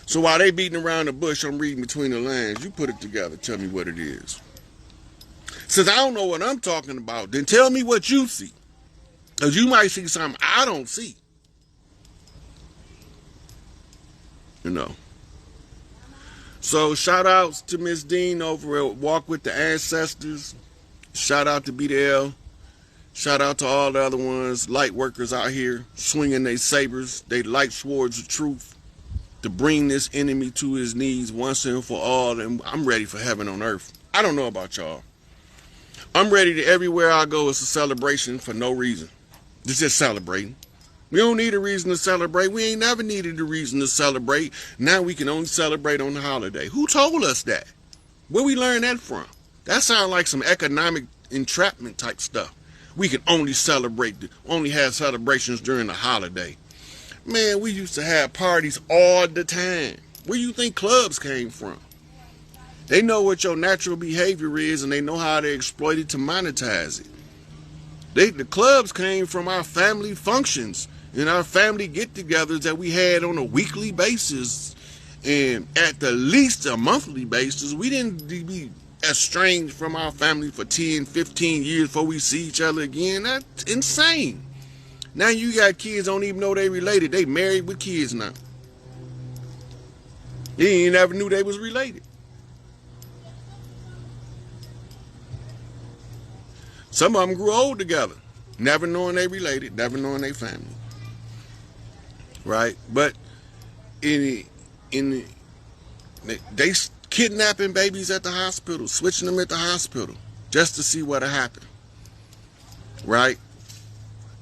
So while they beating around the bush, I'm reading between the lines. You put it together. Tell me what it is. Since I don't know what I'm talking about, then tell me what you see. Because you might see something I don't see. You know. So shout outs to Miss Dean over at Walk with the Ancestors. Shout out to BDL. Shout out to all the other ones, light workers out here, swinging their sabers, they light swords of truth, to bring this enemy to his knees once and for all. And I'm ready for heaven on earth. I don't know about y'all. I'm ready to everywhere I go. It's a celebration for no reason. It's just celebrating. We don't need a reason to celebrate. We ain't never needed a reason to celebrate. Now we can only celebrate on the holiday. Who told us that? Where we learn that from? That sounds like some economic entrapment type stuff. We can only only have celebrations during the holiday. Man, we used to have parties all the time. Where you think clubs came from? They know what your natural behavior is, and they know how to exploit it to monetize it. The clubs came from our family functions and our family get-togethers that we had on a weekly basis, and at the least a monthly basis. We didn't be estranged from our family for 10, 15 years before we see each other again. That's insane. Now you got kids don't even know they related. They married with kids now. You ain't never knew they was related. Some of them grew old together, never knowing they related, never knowing they family. Right? But they kidnapping babies at the hospital, switching them at the hospital just to see what'll happen. Right?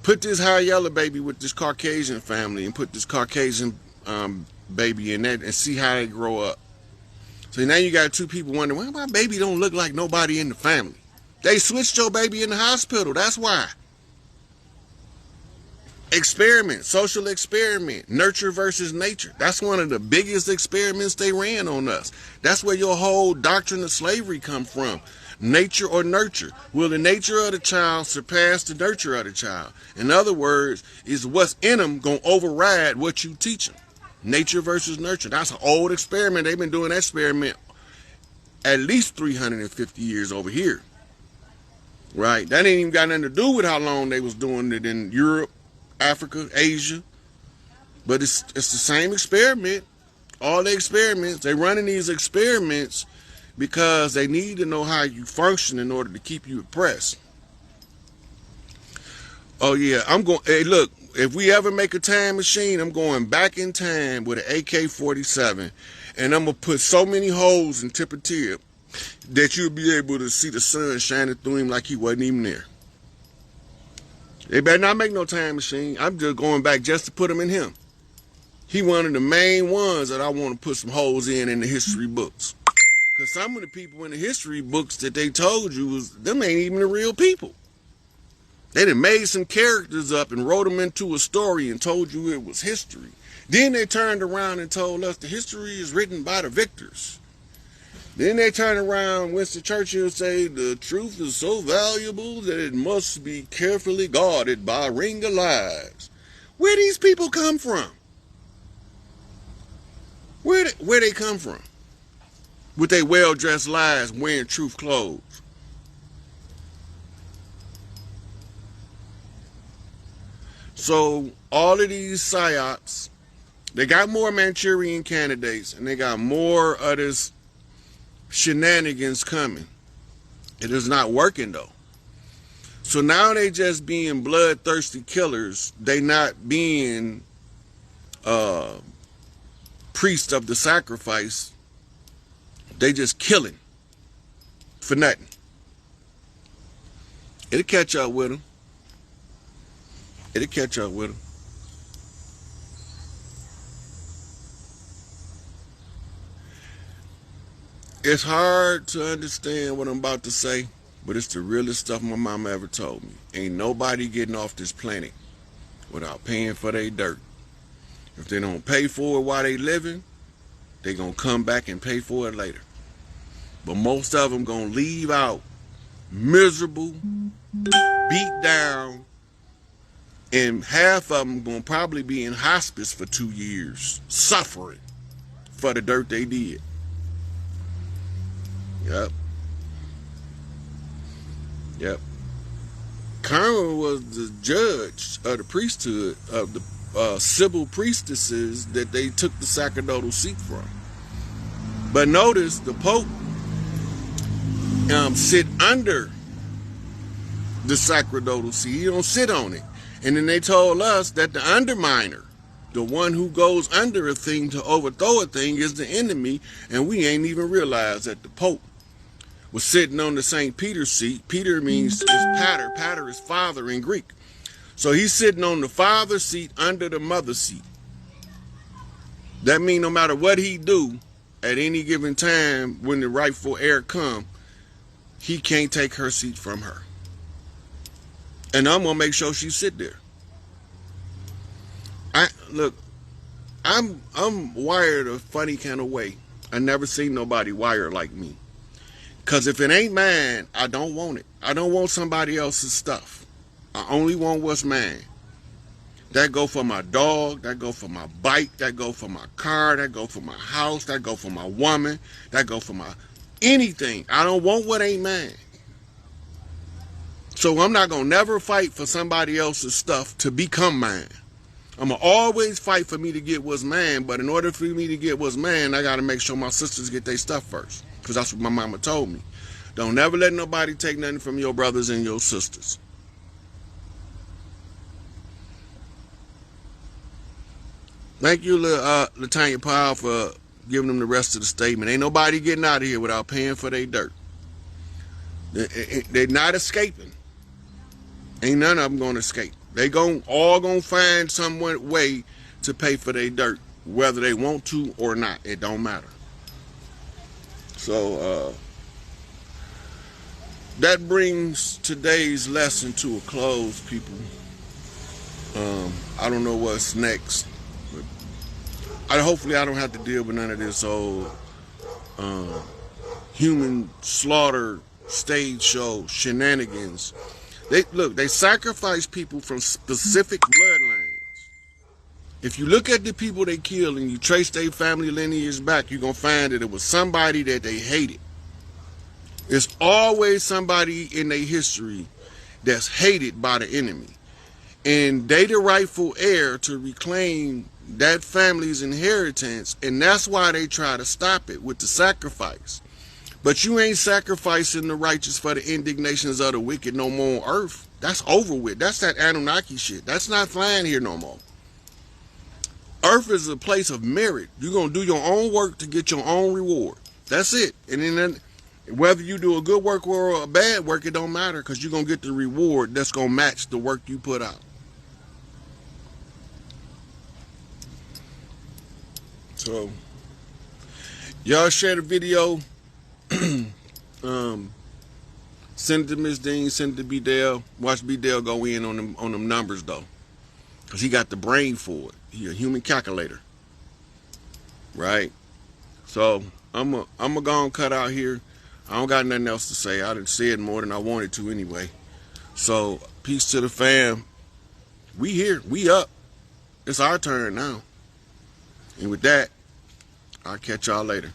Put this high yellow baby with this Caucasian family and put this Caucasian baby in that and see how they grow up. So now you got two people wondering, why my baby don't look like nobody in the family? They switched your baby in the hospital. That's why. Experiment, social experiment, nurture versus nature. That's one of the biggest experiments they ran on us. That's where your whole doctrine of slavery come from. Nature or nurture. Will the nature of the child surpass the nurture of the child? In other words, is what's in them going to override what you teach them? Nature versus nurture. That's an old experiment. They've been doing that experiment at least 350 years over here. Right? That ain't even got nothing to do with how long they was doing it in Europe, Africa, Asia. But it's the same experiment. All the experiments, they running these experiments because they need to know how you function in order to keep you oppressed. Oh yeah, hey look, if we ever make a time machine, I'm going back in time with an AK-47, and I'm going to put so many holes in tip of tip that you'll be able to see the sun shining through him like he wasn't even there. They better not make no time machine. I'm just going back just to put him in him. He one of the main ones that I want to put some holes in the history books. Because some of the people in the history books that they told you, them ain't even the real people. They done made some characters up and wrote them into a story and told you it was history. Then they turned around and told us the history is written by the victors. Then they turn around, Winston Churchill say, the truth is so valuable that it must be carefully guarded by a ring of lies. Where these people come from? Where they come from? With their well-dressed lies, wearing truth clothes. So all of these psyops, they got more Manchurian candidates, and they got more of this shenanigans coming. It is not working though. So now they just being bloodthirsty killers. They not being priests of the sacrifice. They just killing for nothing. It'll catch up with them. It'll catch up with them. It's hard to understand what I'm about to say, but it's the realest stuff my mama ever told me. Ain't nobody getting off this planet without paying for their dirt. If they don't pay for it while they living, they gonna come back and pay for it later. But most of them gonna leave out miserable, beat down, and half of them gonna probably be in hospice for 2 years, suffering for the dirt they did. Yep. Karma was the judge of the priesthood of the civil priestesses that they took the sacerdotal seat from. But notice the Pope sit under the sacerdotal seat. He don't sit on it. And then they told us that the underminer, the one who goes under a thing to overthrow a thing, is the enemy, and we ain't even realized that the Pope was sitting on the St. Peter's seat. Peter means is pater. Pater is father in Greek. So he's sitting on the father seat under the mother seat. That means no matter what he do, at any given time when the rightful heir come, he can't take her seat from her. And I'm gonna make sure she sit there. I'm wired a funny kind of way. I never seen nobody wired like me. Cause if it ain't mine, I don't want it. I don't want somebody else's stuff. I only want what's mine. That go for my dog, that go for my bike, that go for my car, that go for my house, that go for my woman, that go for my anything. I don't want what ain't mine. So I'm not gonna never fight for somebody else's stuff to become mine. I'm gonna always fight for me to get what's mine, but in order for me to get what's mine, I gotta make sure my sisters get their stuff first. Because that's what my mama told me. Don't never let nobody take nothing from your brothers and your sisters. Thank you, Latanya Powell, for giving them the rest of the statement. Ain't nobody getting out of here without paying for their dirt. They're not escaping. Ain't none of them going to escape. They all going to find some way to pay for their dirt, whether they want to or not. It don't matter. So that brings today's lesson to a close, people. I don't know what's next. But hopefully I don't have to deal with none of this old human slaughter stage show shenanigans. They sacrifice people from specific bloodlines. If you look at the people they killed and you trace their family lineage back, you're going to find that it was somebody that they hated. It's always somebody in their history that's hated by the enemy. And they the rightful heir to reclaim that family's inheritance, and that's why they try to stop it with the sacrifice. But you ain't sacrificing the righteous for the indignations of the wicked no more on earth. That's over with. That's that Anunnaki shit. That's not flying here no more. Earth is a place of merit. You're going to do your own work to get your own reward. That's it. And then whether you do a good work or a bad work, it don't matter, because you're going to get the reward that's going to match the work you put out. So, y'all share the video. Send it to Miss Dean, send it to B-Dale. Watch B-Dale go in on them numbers, though, because he got the brain for it. He a human calculator, right? So I'm gonna go and cut out here. I don't got nothing else to say. I done said more than I wanted to anyway. So peace to the fam. We here, we up. It's our turn now. And with that, I'll catch y'all later.